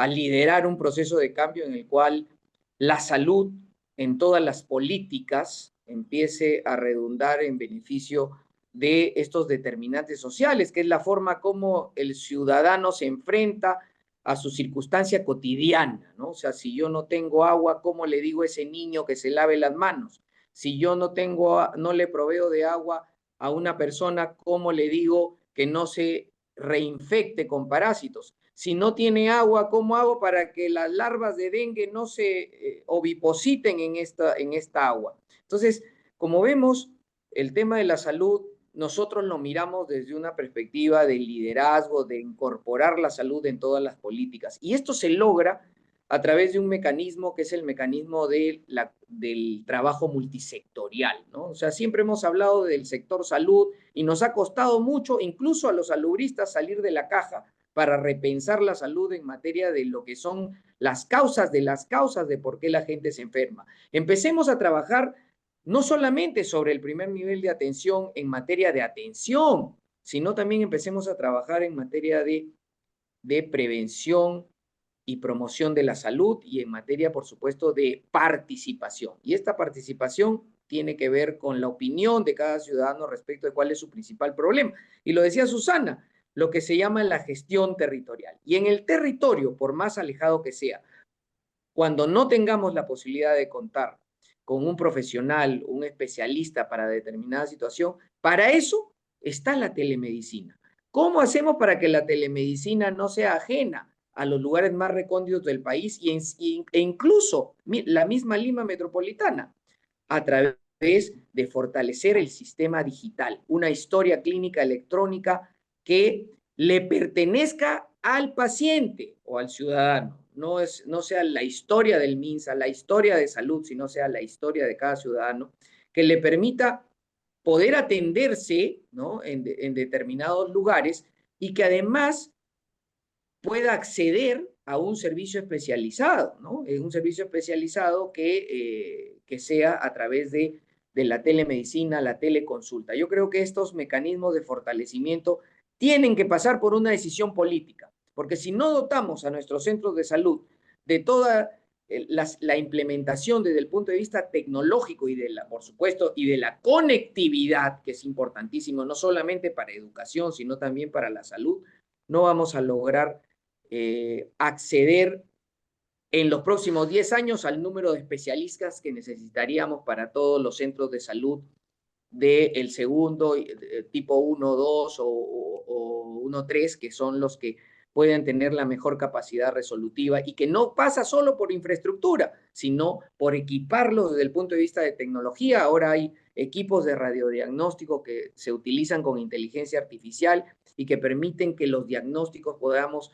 liderar un proceso de cambio en el cual la salud en todas las políticas empiece a redundar en beneficio de estos determinantes sociales, que es la forma como el ciudadano se enfrenta a su circunstancia cotidiana, ¿no? O sea, si yo no tengo agua, ¿cómo le digo a ese niño que se lave las manos? Si yo no le proveo de agua a una persona, ¿cómo le digo que no se reinfecte con parásitos? Si no tiene agua, ¿cómo hago para que las larvas de dengue no se ovipositen en esta agua? Entonces, como vemos, el tema de la salud nosotros lo miramos desde una perspectiva de liderazgo, de incorporar la salud en todas las políticas. Y esto se logra a través de un mecanismo que es el mecanismo del trabajo multisectorial, ¿no? O sea, siempre hemos hablado del sector salud y nos ha costado mucho, incluso a los salubristas, salir de la caja para repensar la salud en materia de lo que son las causas de por qué la gente se enferma. Empecemos a trabajar no solamente sobre el primer nivel de atención en materia de atención, sino también empecemos a trabajar en materia de prevención y promoción de la salud y en materia, por supuesto, de participación. Y esta participación tiene que ver con la opinión de cada ciudadano respecto de cuál es su principal problema. Y lo decía Susana, lo que se llama la gestión territorial. Y en el territorio, por más alejado que sea, cuando no tengamos la posibilidad de contar con un profesional, un especialista para determinada situación, para eso está la telemedicina. ¿Cómo hacemos para que la telemedicina no sea ajena a los lugares más recónditos del país e incluso la misma Lima metropolitana? A través de fortalecer el sistema digital, una historia clínica electrónica que le pertenezca al paciente o al ciudadano. No sea la historia del MINSA, la historia de salud, sino sea la historia de cada ciudadano, que le permita poder atenderse, ¿no?, en determinados lugares y que además pueda acceder a un servicio especializado, ¿no? Un servicio especializado que sea a través de la telemedicina, la teleconsulta. Yo creo que estos mecanismos de fortalecimiento tienen que pasar por una decisión política, porque si no dotamos a nuestros centros de salud de toda la implementación desde el punto de vista tecnológico y por supuesto, y de la conectividad, que es importantísimo, no solamente para educación, sino también para la salud, no vamos a lograr acceder en los próximos 10 años al número de especialistas que necesitaríamos para todos los centros de salud del segundo, tipo 1, 2 o 1, 3, que son los que pueden tener la mejor capacidad resolutiva y que no pasa solo por infraestructura, sino por equiparlo desde el punto de vista de tecnología. Ahora hay equipos de radiodiagnóstico que se utilizan con inteligencia artificial y que permiten que los diagnósticos podamos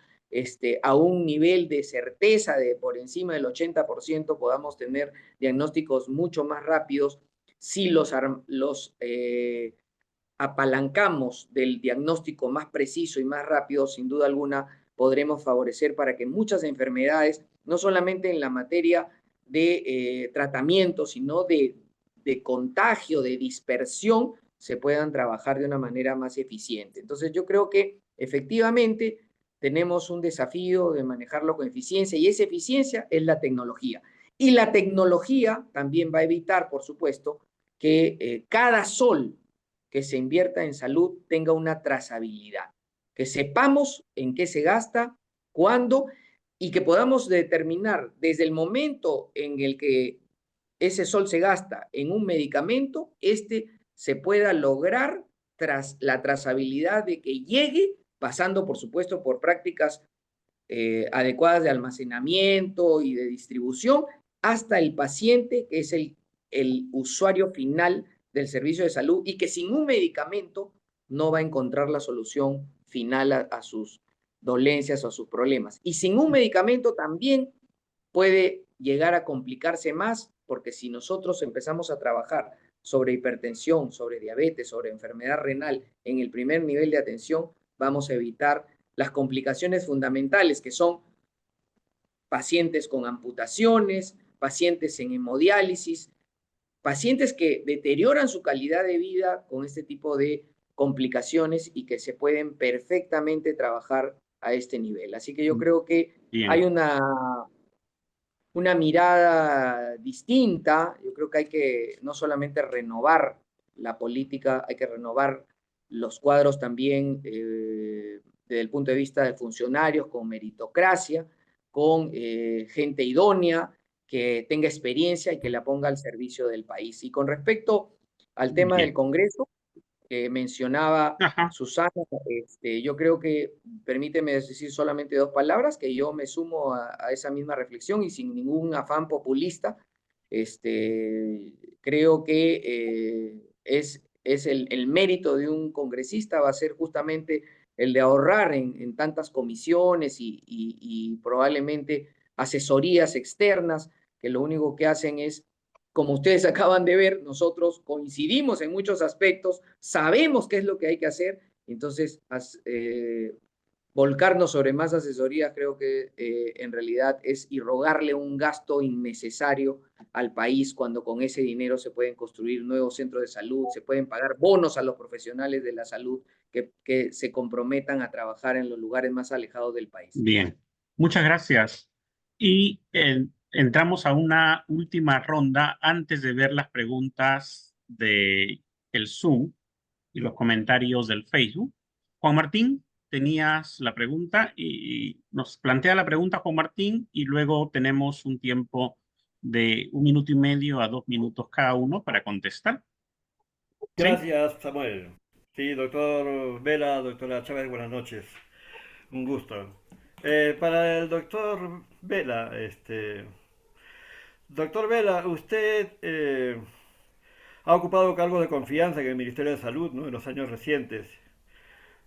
a un nivel de certeza de por encima del 80%, podamos tener diagnósticos mucho más rápidos si los apalancamos del diagnóstico más preciso y más rápido. Sin duda alguna podremos favorecer para que muchas enfermedades, no solamente en la materia de tratamiento, sino de contagio, de dispersión, se puedan trabajar de una manera más eficiente. Entonces yo creo que efectivamente tenemos un desafío de manejarlo con eficiencia y esa eficiencia es la tecnología. Y la tecnología también va a evitar, por supuesto, que cada sol que se invierta en salud tenga una trazabilidad, que sepamos en qué se gasta, cuándo, y que podamos determinar desde el momento en el que ese sol se gasta en un medicamento, se pueda lograr tras la trazabilidad de que llegue, pasando por supuesto por prácticas adecuadas de almacenamiento y de distribución, hasta el paciente, que es el usuario final del servicio de salud y que sin un medicamento no va a encontrar la solución final a sus dolencias o a sus problemas. Y sin un medicamento también puede llegar a complicarse más, porque si nosotros empezamos a trabajar sobre hipertensión, sobre diabetes, sobre enfermedad renal en el primer nivel de atención, vamos a evitar las complicaciones fundamentales, que son pacientes con amputaciones, pacientes en hemodiálisis, pacientes que deterioran su calidad de vida con este tipo de complicaciones y que se pueden perfectamente trabajar a este nivel. Así que yo creo que hay una mirada distinta. Yo creo que hay que no solamente renovar la política, hay que renovar los cuadros también desde el punto de vista de funcionarios con meritocracia, con gente idónea, que tenga experiencia y que la ponga al servicio del país. Y con respecto al tema del Congreso, que mencionaba Susana, yo creo que, permíteme decir solamente 2 palabras, que yo me sumo a esa misma reflexión y sin ningún afán populista. Creo que es el mérito de un congresista va a ser justamente el de ahorrar en tantas comisiones y probablemente asesorías externas que lo único que hacen es, como ustedes acaban de ver, nosotros coincidimos en muchos aspectos, sabemos qué es lo que hay que hacer, entonces volcarnos sobre más asesorías creo que en realidad es irrogarle un gasto innecesario al país cuando con ese dinero se pueden construir nuevos centros de salud, se pueden pagar bonos a los profesionales de la salud que se comprometan a trabajar en los lugares más alejados del país. Bien, muchas gracias. Y entramos a una última ronda antes de ver las preguntas del Zoom y los comentarios del Facebook. Juan Martín, tenías la pregunta y nos plantea la pregunta Juan Martín y luego tenemos un tiempo de 1 minuto y medio a 2 minutos cada uno para contestar. ¿Sí? Gracias, Samuel. Sí, doctor Vela, doctora Chávez, buenas noches. Un gusto. Para el doctor Vela, doctor Vela, usted ha ocupado cargos de confianza en el Ministerio de Salud, ¿no?, en los años recientes.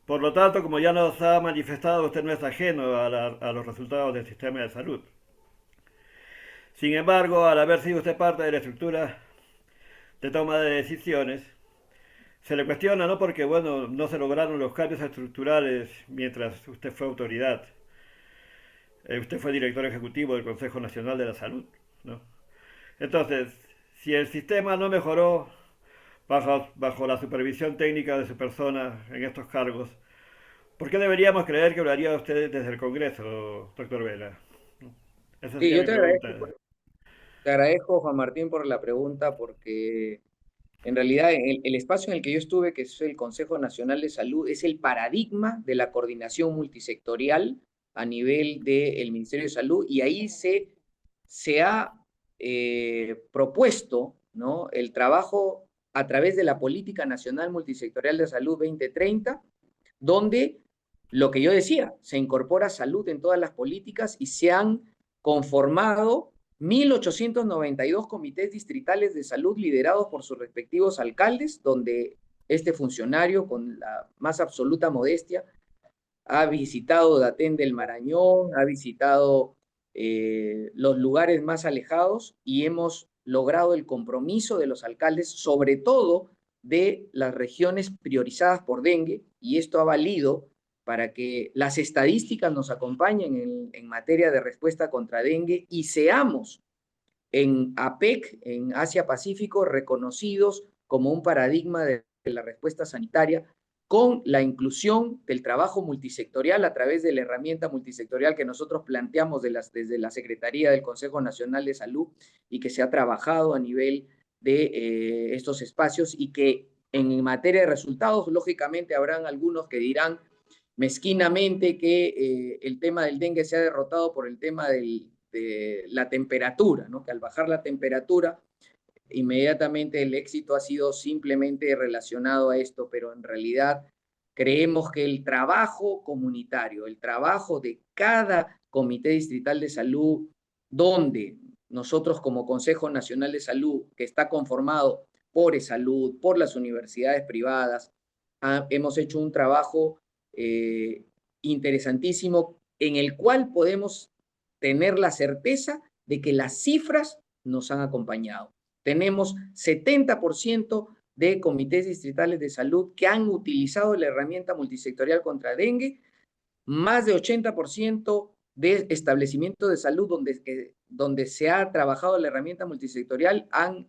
Por lo tanto, como ya nos ha manifestado, usted no es ajeno a los resultados del sistema de salud. Sin embargo, al haber sido usted parte de la estructura de toma de decisiones, se le cuestiona, ¿no?, porque, bueno, no se lograron los cambios estructurales mientras usted fue autoridad. Usted fue director ejecutivo del Consejo Nacional de la Salud, ¿no? Entonces, si el sistema no mejoró bajo la supervisión técnica de su persona en estos cargos, ¿por qué deberíamos creer que lo haría usted desde el Congreso, doctor Vela? Esa Sí, sería yo mi te pregunta. agradezco, Juan Martín, por la pregunta, porque en realidad el espacio en el que yo estuve, que es el Consejo Nacional de Salud, es el paradigma de la coordinación multisectorial a nivel del Ministerio de Salud, y ahí se ha propuesto, ¿no?, el trabajo a través de la Política Nacional Multisectorial de Salud 2030, donde lo que yo decía, se incorpora salud en todas las políticas y se han conformado 1.892 comités distritales de salud liderados por sus respectivos alcaldes, donde este funcionario, con la más absoluta modestia, ha visitado Datén del Marañón, ha visitado los lugares más alejados y hemos logrado el compromiso de los alcaldes, sobre todo de las regiones priorizadas por dengue, y esto ha valido para que las estadísticas nos acompañen en materia de respuesta contra dengue y seamos en APEC, en Asia Pacífico, reconocidos como un paradigma de la respuesta sanitaria, con la inclusión del trabajo multisectorial a través de la herramienta multisectorial que nosotros planteamos desde la Secretaría del Consejo Nacional de Salud y que se ha trabajado a nivel de estos espacios, y que en materia de resultados, lógicamente habrán algunos que dirán mezquinamente que el tema del dengue se ha derrotado por el tema de la temperatura, ¿no?, que al bajar la temperatura inmediatamente el éxito ha sido simplemente relacionado a esto, pero en realidad creemos que el trabajo comunitario, el trabajo de cada comité distrital de salud, donde nosotros como Consejo Nacional de Salud, que está conformado por eSalud, por las universidades privadas, hemos hecho un trabajo interesantísimo en el cual podemos tener la certeza de que las cifras nos han acompañado. Tenemos 70% de comités distritales de salud que han utilizado la herramienta multisectorial contra dengue, más de 80% de establecimientos de salud donde se ha trabajado la herramienta multisectorial han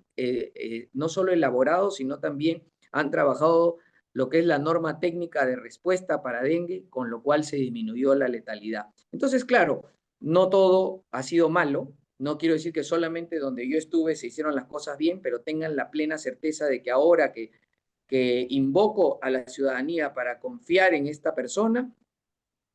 no solo elaborado, sino también han trabajado lo que es la norma técnica de respuesta para dengue, con lo cual se disminuyó la letalidad. Entonces, claro, no todo ha sido malo. No quiero decir que solamente donde yo estuve se hicieron las cosas bien, pero tengan la plena certeza de que ahora que invoco a la ciudadanía para confiar en esta persona,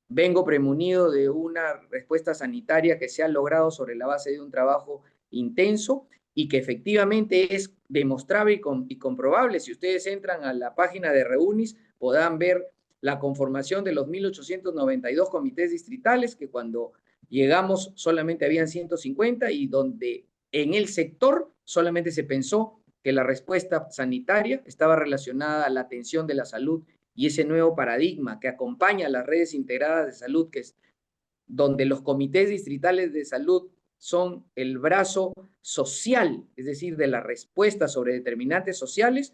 vengo premunido de una respuesta sanitaria que se ha logrado sobre la base de un trabajo intenso y que efectivamente es demostrable y comprobable. Si ustedes entran a la página de Reunis, podrán ver la conformación de los 1.892 comités distritales, que cuando llegamos solamente habían 150, y donde en el sector solamente se pensó que la respuesta sanitaria estaba relacionada a la atención de la salud, y ese nuevo paradigma que acompaña a las redes integradas de salud, que donde los comités distritales de salud son el brazo social, es decir, de la respuesta sobre determinantes sociales,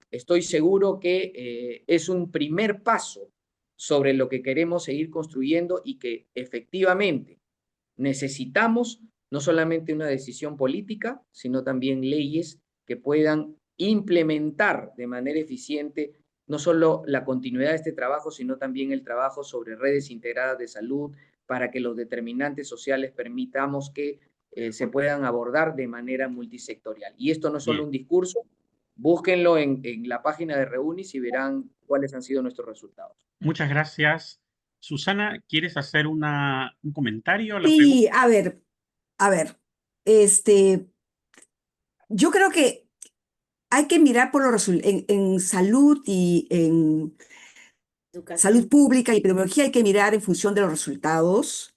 estoy seguro que es un primer paso sobre lo que queremos seguir construyendo y que efectivamente necesitamos no solamente una decisión política, sino también leyes que puedan implementar de manera eficiente no solo la continuidad de este trabajo, sino también el trabajo sobre redes integradas de salud para que los determinantes sociales permitamos que se puedan abordar de manera multisectorial. Y esto no es solo un discurso, búsquenlo en la página de Reunis y verán cuáles han sido nuestros resultados. Muchas gracias. Susana, ¿quieres hacer un comentario a la pregunta? Sí, a ver, este, yo creo que hay que mirar por los en salud y en salud Educación. pública y epidemiología hay que mirar en función de los resultados.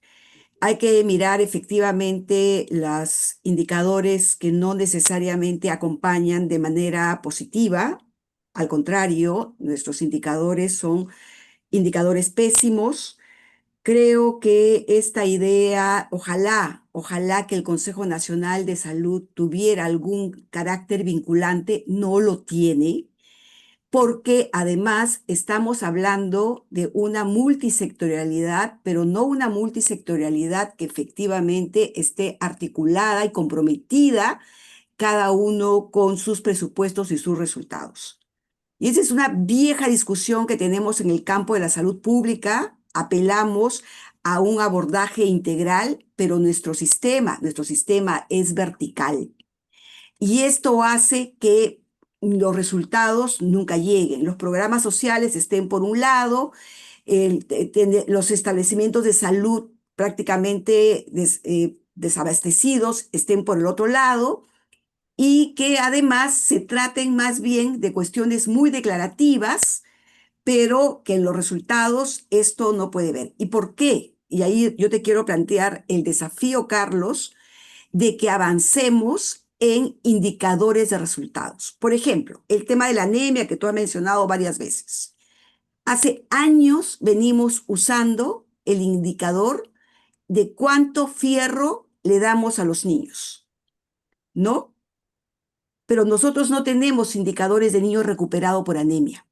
Hay que mirar efectivamente los indicadores que no necesariamente acompañan de manera positiva. Al contrario, nuestros indicadores son indicadores pésimos. Creo que esta idea, ojalá que el Consejo Nacional de Salud tuviera algún carácter vinculante, no lo tiene, porque además estamos hablando de una multisectorialidad, pero no una multisectorialidad que efectivamente esté articulada y comprometida cada uno con sus presupuestos y sus resultados. Y esa es una vieja discusión que tenemos en el campo de la salud pública. Apelamos a un abordaje integral, pero nuestro sistema es vertical. Y esto hace que los resultados nunca lleguen. Los programas sociales estén por un lado, los establecimientos de salud prácticamente desabastecidos estén por el otro lado y que además se traten más bien de cuestiones muy declarativas, pero que en los resultados esto no puede ver. ¿Y por qué? Y ahí yo te quiero plantear el desafío, Carlos, de que avancemos en indicadores de resultados. Por ejemplo, el tema de la anemia que tú has mencionado varias veces. Hace años venimos usando el indicador de cuánto fierro le damos a los niños, ¿no? Pero nosotros no tenemos indicadores de niños recuperados por anemia.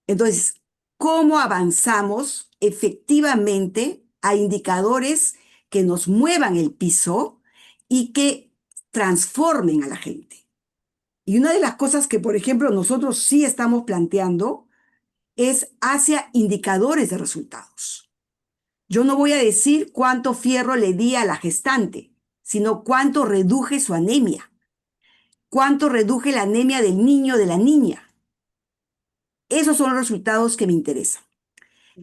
Entonces, ¿cómo avanzamos efectivamente a indicadores que nos muevan el piso y que transformen a la gente? Y una de las cosas que, por ejemplo, nosotros sí estamos planteando es hacia indicadores de resultados. Yo no voy a decir cuánto fierro le di a la gestante, sino cuánto reduje su anemia, cuánto reduje la anemia del niño o de la niña. Esos son los resultados que me interesan.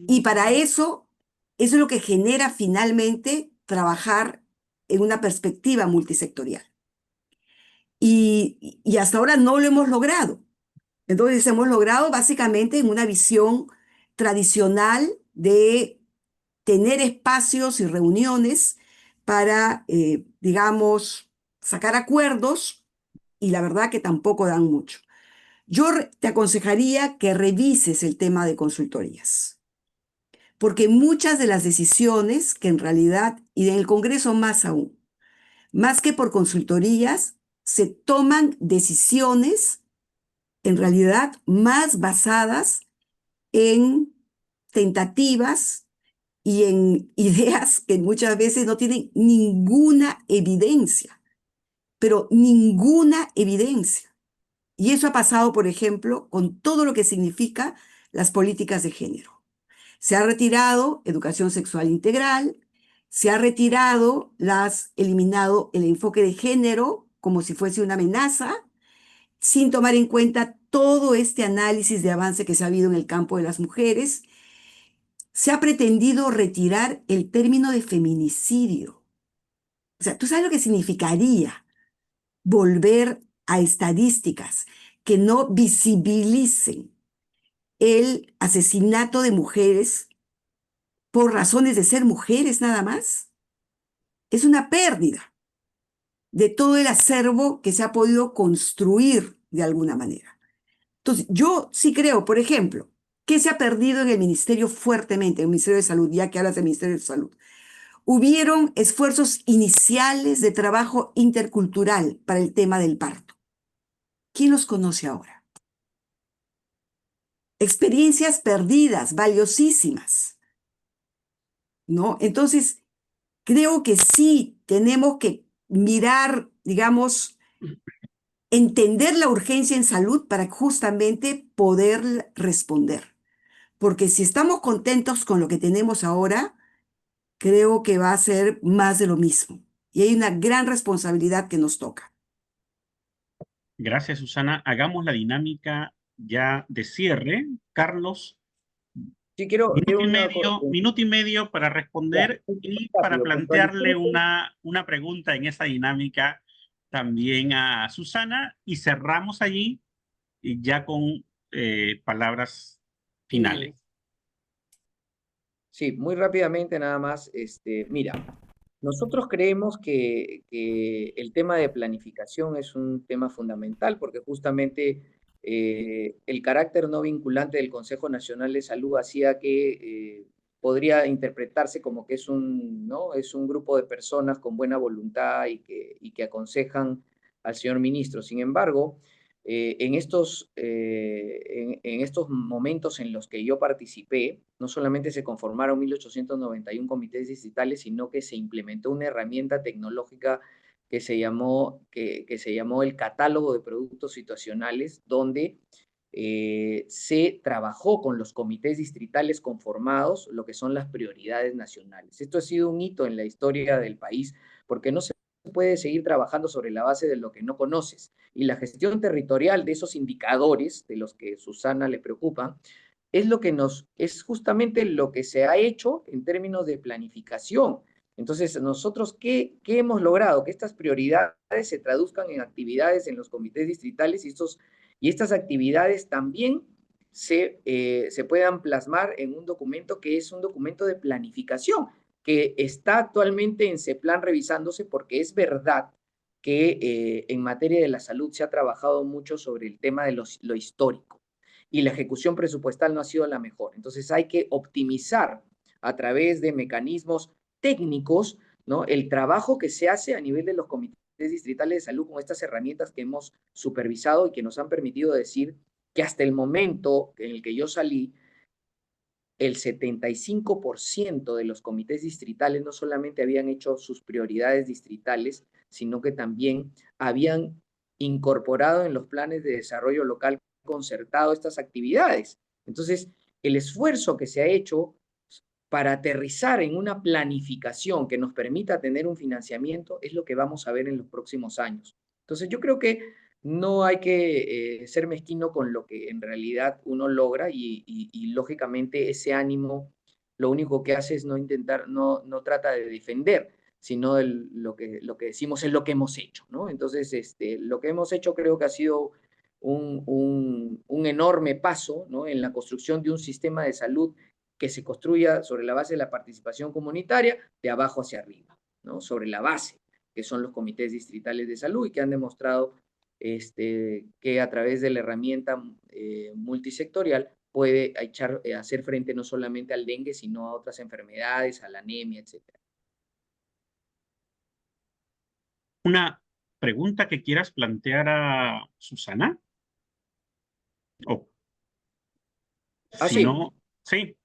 Y para eso es lo que genera finalmente trabajar en una perspectiva multisectorial. Y hasta ahora no lo hemos logrado. Entonces hemos logrado básicamente en una visión tradicional de tener espacios y reuniones para, digamos, sacar acuerdos y la verdad que tampoco dan mucho. Yo te aconsejaría que revises el tema de consultorías, porque muchas de las decisiones que en realidad, y en el Congreso más aún, más que por consultorías, se toman decisiones en realidad más basadas en tentativas y en ideas que muchas veces no tienen ninguna evidencia, pero ninguna evidencia. Y eso ha pasado, por ejemplo, con todo lo que significa las políticas de género. Se ha retirado educación sexual integral, se ha eliminado el enfoque de género como si fuese una amenaza, sin tomar en cuenta todo este análisis de avance que se ha habido en el campo de las mujeres. Se ha pretendido retirar el término de feminicidio. O sea, ¿tú sabes lo que significaría volver a estadísticas que no visibilicen el asesinato de mujeres por razones de ser mujeres nada más? Es una pérdida de todo el acervo que se ha podido construir de alguna manera. Entonces, yo sí creo, por ejemplo, ¿Qué se ha perdido en el ministerio fuertemente, en el Ministerio de Salud, ya que hablas del Ministerio de Salud? Hubieron esfuerzos iniciales de trabajo intercultural para el tema del parto. ¿Quién los conoce ahora? Experiencias perdidas, valiosísimas, ¿no? Entonces, creo que sí tenemos que mirar, digamos, entender la urgencia en salud para justamente poder responder. Porque si estamos contentos con lo que tenemos ahora, creo que va a ser más de lo mismo. Y hay una gran responsabilidad que nos toca. Gracias, Susana. Hagamos la dinámica ya de cierre. Carlos, Sí, quiero una... minuto y medio para Ya, responder y para rápido, plantearle puntualizando. una pregunta en esa dinámica también a Susana y cerramos allí y ya con palabras finales. Sí, muy rápidamente nada más. Mira, nosotros creemos que el tema de planificación es un tema fundamental porque justamente el carácter no vinculante del Consejo Nacional de Salud hacía que podría interpretarse como que es ¿no? Es un grupo de personas con buena voluntad y que aconsejan al señor ministro. Sin embargo, en estos momentos en los que yo participé, no solamente se conformaron 1.891 comités distritales, sino que se implementó una herramienta tecnológica que se llamó el catálogo de productos situacionales, donde se trabajó con los comités distritales conformados lo que son las prioridades nacionales. Esto ha sido un hito en la historia del país porque no se puede seguir trabajando sobre la base de lo que no conoces. Y la gestión territorial de esos indicadores, de los que Susana le preocupa, es justamente lo que se ha hecho en términos de planificación. Entonces, nosotros, ¿qué hemos logrado? Que estas prioridades se traduzcan en actividades en los comités distritales y estas actividades también se puedan plasmar en un documento que es un documento de planificación, que está actualmente en CEPLAN revisándose porque es verdad que en materia de la salud se ha trabajado mucho sobre el tema de lo histórico y la ejecución presupuestal no ha sido la mejor. Entonces hay que optimizar a través de mecanismos técnicos, ¿no? El trabajo que se hace a nivel de los comités distritales de salud con estas herramientas que hemos supervisado y que nos han permitido decir que hasta el momento en el que yo salí, el 75% de los comités distritales no solamente habían hecho sus prioridades distritales, sino que también habían incorporado en los planes de desarrollo local concertado estas actividades. Entonces, el esfuerzo que se ha hecho para aterrizar en una planificación que nos permita tener un financiamiento es lo que vamos a ver en los próximos años. Entonces, yo creo que no hay que ser mezquino con lo que en realidad uno logra y lógicamente ese ánimo lo único que hace es no trata de defender, sino lo que decimos es lo que hemos hecho, ¿no? Entonces, lo que hemos hecho creo que ha sido un enorme paso, ¿no? En la construcción de un sistema de salud que se construya sobre la base de la participación comunitaria de abajo hacia arriba, ¿no? Sobre la base, que son los comités distritales de salud y que han demostrado que a través de la herramienta multisectorial puede hacer frente no solamente al dengue, sino a otras enfermedades, a la anemia, etc. ¿Una pregunta que quieras plantear a Susana? O si Sí, no, sí.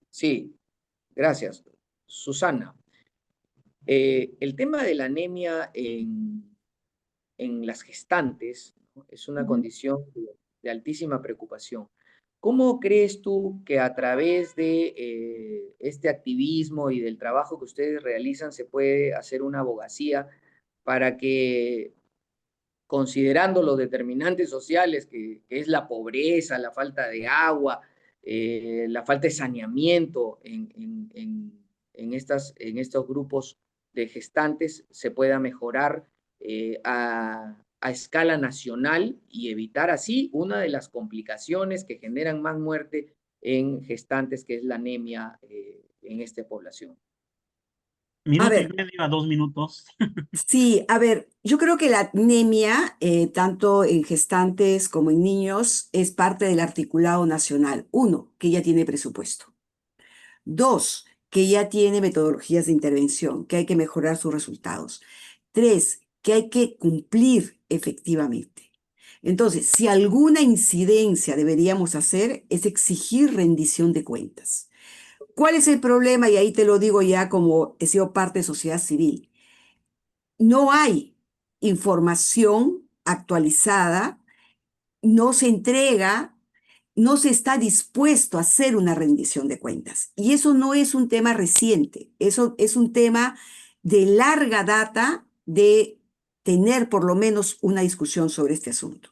sí, gracias. Susana, el tema de la anemia en las gestantes, ¿no? Es una condición de altísima preocupación. ¿Cómo crees tú que a través de este activismo y del trabajo que ustedes realizan se puede hacer una abogacía para que, considerando los determinantes sociales, que es la pobreza, la falta de agua, la falta de saneamiento en estos grupos de gestantes, se pueda mejorar a escala nacional y evitar así una de las complicaciones que generan más muerte en gestantes, que es la anemia en esta población? A Minuto y ver, medio a 2 minutos. sí, a ver, yo creo que la anemia, tanto en gestantes como en niños, es parte del articulado nacional. Uno, que ya tiene presupuesto. Dos, que ya tiene metodologías de intervención, que hay que mejorar sus resultados. Tres, que hay que cumplir efectivamente. Entonces, si alguna incidencia deberíamos hacer es exigir rendición de cuentas. ¿Cuál es el problema? Y ahí te lo digo ya como he sido parte de sociedad civil. No hay información actualizada, no se entrega, no se está dispuesto a hacer una rendición de cuentas. Y eso no es un tema reciente, eso es un tema de larga data de tener por lo menos una discusión sobre este asunto.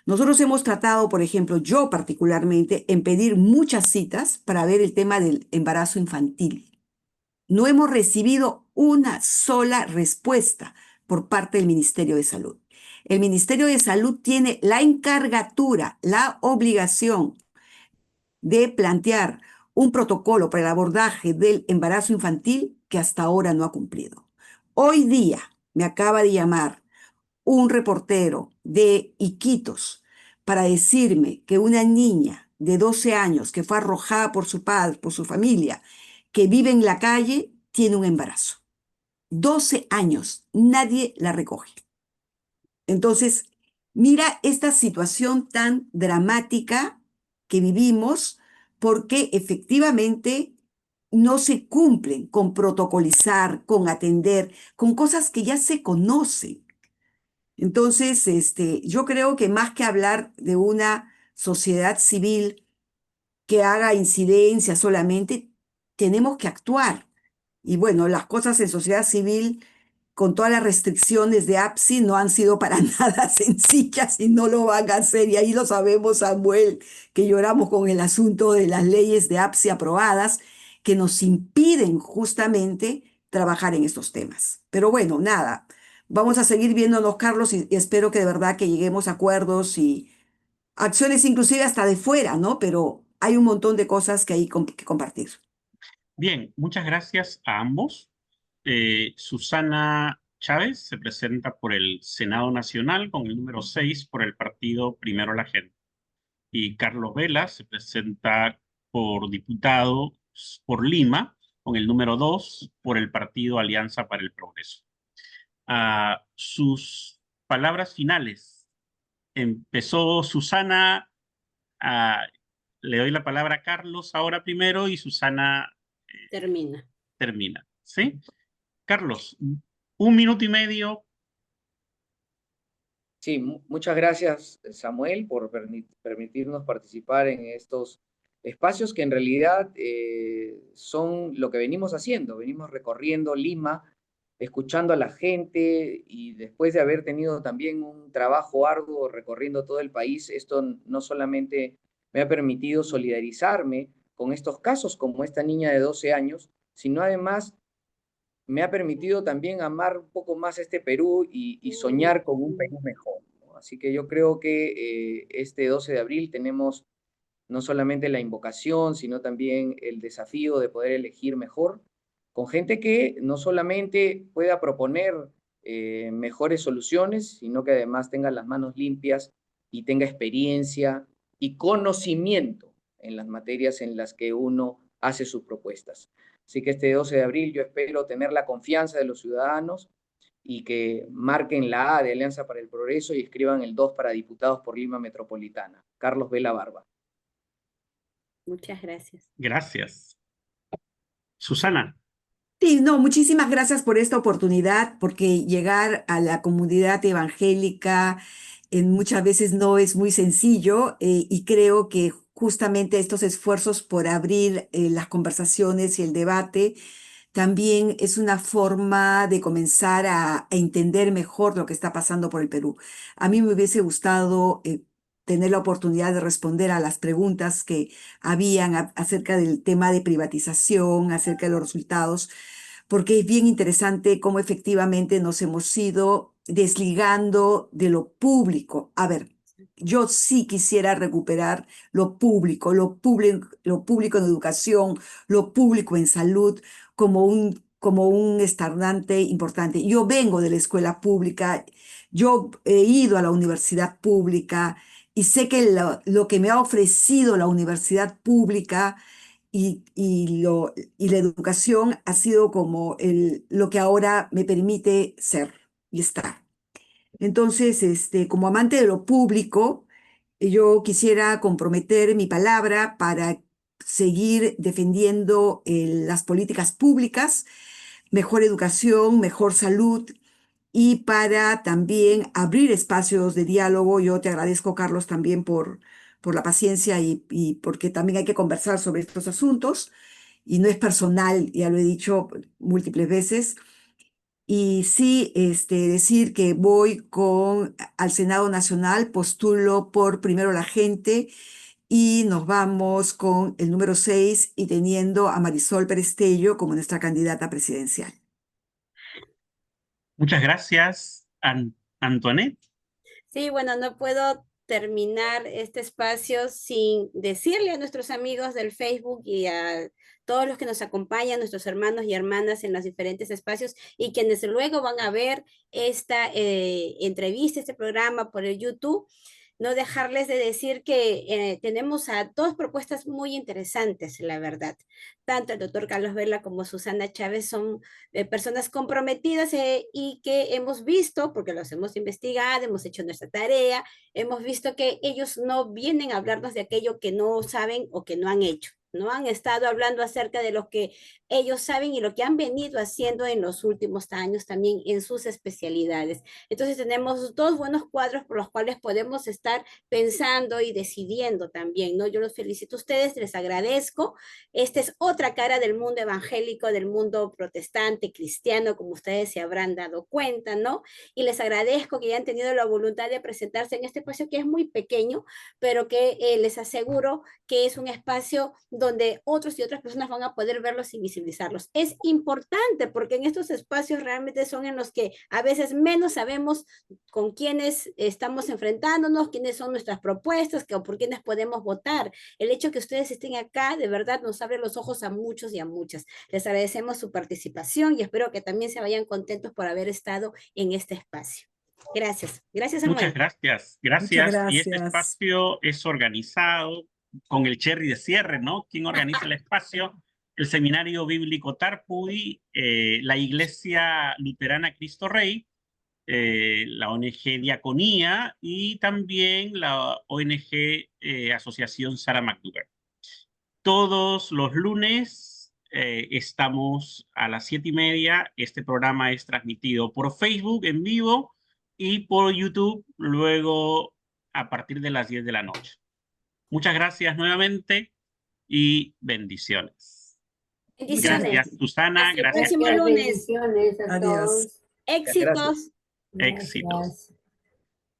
Nosotros hemos tratado, por ejemplo, yo particularmente, en pedir muchas citas para ver el tema del embarazo infantil. No hemos recibido una sola respuesta por parte del Ministerio de Salud. El Ministerio de Salud tiene la encargatura, la obligación de plantear un protocolo para el abordaje del embarazo infantil que hasta ahora no ha cumplido. Hoy día me acaba de llamar un reportero de Iquitos para decirme que una niña de 12 años que fue arrojada por su padre, por su familia, que vive en la calle, tiene un embarazo. 12 años, nadie la recoge. Entonces, mira esta situación tan dramática que vivimos porque efectivamente no se cumplen con protocolizar, con atender, con cosas que ya se conocen. Entonces, yo creo que más que hablar de una sociedad civil que haga incidencia solamente, tenemos que actuar. Y bueno, las cosas en sociedad civil, con todas las restricciones de APSI, no han sido para nada sencillas y no lo van a hacer. Y ahí lo sabemos, Samuel, que lloramos con el asunto de las leyes de APSI aprobadas que nos impiden justamente trabajar en estos temas. Pero bueno, nada, vamos a seguir viéndonos, Carlos, y espero que de verdad que lleguemos a acuerdos y acciones inclusive hasta de fuera, ¿no? Pero hay un montón de cosas que hay que compartir. Bien, muchas gracias a ambos. Susana Chávez se presenta por el Senado Nacional con el número 6 por el partido Primero la Gente. Y Carlos Vela se presenta por diputado por Lima con el número 2 por el partido Alianza para el Progreso. Sus palabras finales. Empezó Susana, ah, le doy la palabra a Carlos ahora primero y Susana Termina. termina. ¿Sí? Carlos, 1 minuto y medio. Sí, muchas gracias, Samuel, por permitirnos participar en estos espacios que en realidad son lo que venimos haciendo. Venimos recorriendo Lima, escuchando a la gente y después de haber tenido también un trabajo arduo recorriendo todo el país, esto no solamente me ha permitido solidarizarme con estos casos como esta niña de 12 años, sino además me ha permitido también amar un poco más este Perú y soñar con un Perú mejor, ¿no? Así que yo creo que este 12 de abril tenemos no solamente la invocación, sino también el desafío de poder elegir mejor, con gente que no solamente pueda proponer mejores soluciones, sino que además tenga las manos limpias y tenga experiencia y conocimiento en las materias en las que uno hace sus propuestas. Así que este 12 de abril yo espero tener la confianza de los ciudadanos y que marquen la A de Alianza para el Progreso y escriban el 2 para diputados por Lima Metropolitana. Carlos Vela Barba. Muchas gracias. Gracias. Susana. Sí, no, muchísimas gracias por esta oportunidad, porque llegar a la comunidad evangélica muchas veces no es muy sencillo y creo que justamente estos esfuerzos por abrir las conversaciones y el debate también es una forma de comenzar a entender mejor lo que está pasando por el Perú. A mí me hubiese gustado tener la oportunidad de responder a las preguntas que habían acerca del tema de privatización, acerca de los resultados, porque es bien interesante cómo efectivamente nos hemos ido desligando de lo público. A ver, yo sí quisiera recuperar lo público en educación, lo público en salud, como un como un estandarte importante. Yo vengo de la escuela pública, yo he ido a la universidad pública y sé que lo que me ha ofrecido la universidad pública y la educación ha sido como lo que ahora me permite ser y estar. Entonces, como amante de lo público, yo quisiera comprometer mi palabra para seguir defendiendo las políticas públicas, mejor educación, mejor salud y para también abrir espacios de diálogo. Yo te agradezco, Carlos, también por la paciencia y porque también hay que conversar sobre estos asuntos y no es personal, ya lo he dicho múltiples veces. Y sí, decir que voy al Senado Nacional, postulo por Primero la Gente y nos vamos con el número 6 y teniendo a Marisol Perestello como nuestra candidata presidencial. Muchas gracias, Antoinette. Sí, bueno, no puedo terminar este espacio sin decirle a nuestros amigos del Facebook y a todos los que nos acompañan, nuestros hermanos y hermanas en los diferentes espacios y quienes luego van a ver esta entrevista, este programa por el YouTube, no dejarles de decir que tenemos a dos propuestas muy interesantes, la verdad. Tanto el doctor Carlos Vela como Susana Chávez son personas comprometidas y que hemos visto, porque los hemos investigado, hemos hecho nuestra tarea, hemos visto que ellos no vienen a hablarnos de aquello que no saben o que no han hecho. No han estado hablando acerca de lo que ellos saben y lo que han venido haciendo en los últimos años también en sus especialidades. Entonces tenemos dos buenos cuadros por los cuales podemos estar pensando y decidiendo también, ¿no? Yo los felicito a ustedes, les agradezco. Esta es otra cara del mundo evangélico, del mundo protestante, cristiano, como ustedes se habrán dado cuenta, ¿no? Y les agradezco que hayan tenido la voluntad de presentarse en este espacio que es muy pequeño, pero que les aseguro que es un espacio donde otros y otras personas van a poder verlos y visibilizarlos. Es importante porque en estos espacios realmente son en los que a veces menos sabemos con quiénes estamos enfrentándonos, quiénes son nuestras propuestas, o por quiénes podemos votar. El hecho de que ustedes estén acá de verdad nos abre los ojos a muchos y a muchas. Les agradecemos su participación y espero que también se vayan contentos por haber estado en este espacio. Gracias. Gracias, Samuel. Muchas gracias. Muchas Gracias. Y este gracias. espacio es organizado con el cherry de cierre, ¿no? ¿Quién organiza el espacio? El Seminario Bíblico Tarpui, la Iglesia Luterana Cristo Rey, la ONG Diaconía y también la ONG Asociación Sarah McDougall. Todos los lunes estamos a las 7:30. Este programa es transmitido por Facebook en vivo y por YouTube luego a partir de las 10 de la noche. Muchas gracias nuevamente y bendiciones. Bendiciones. Gracias, Susana. Hasta el Gracias. próximo lunes. Bendiciones a Adiós. todos. Éxitos. Éxitos. Gracias.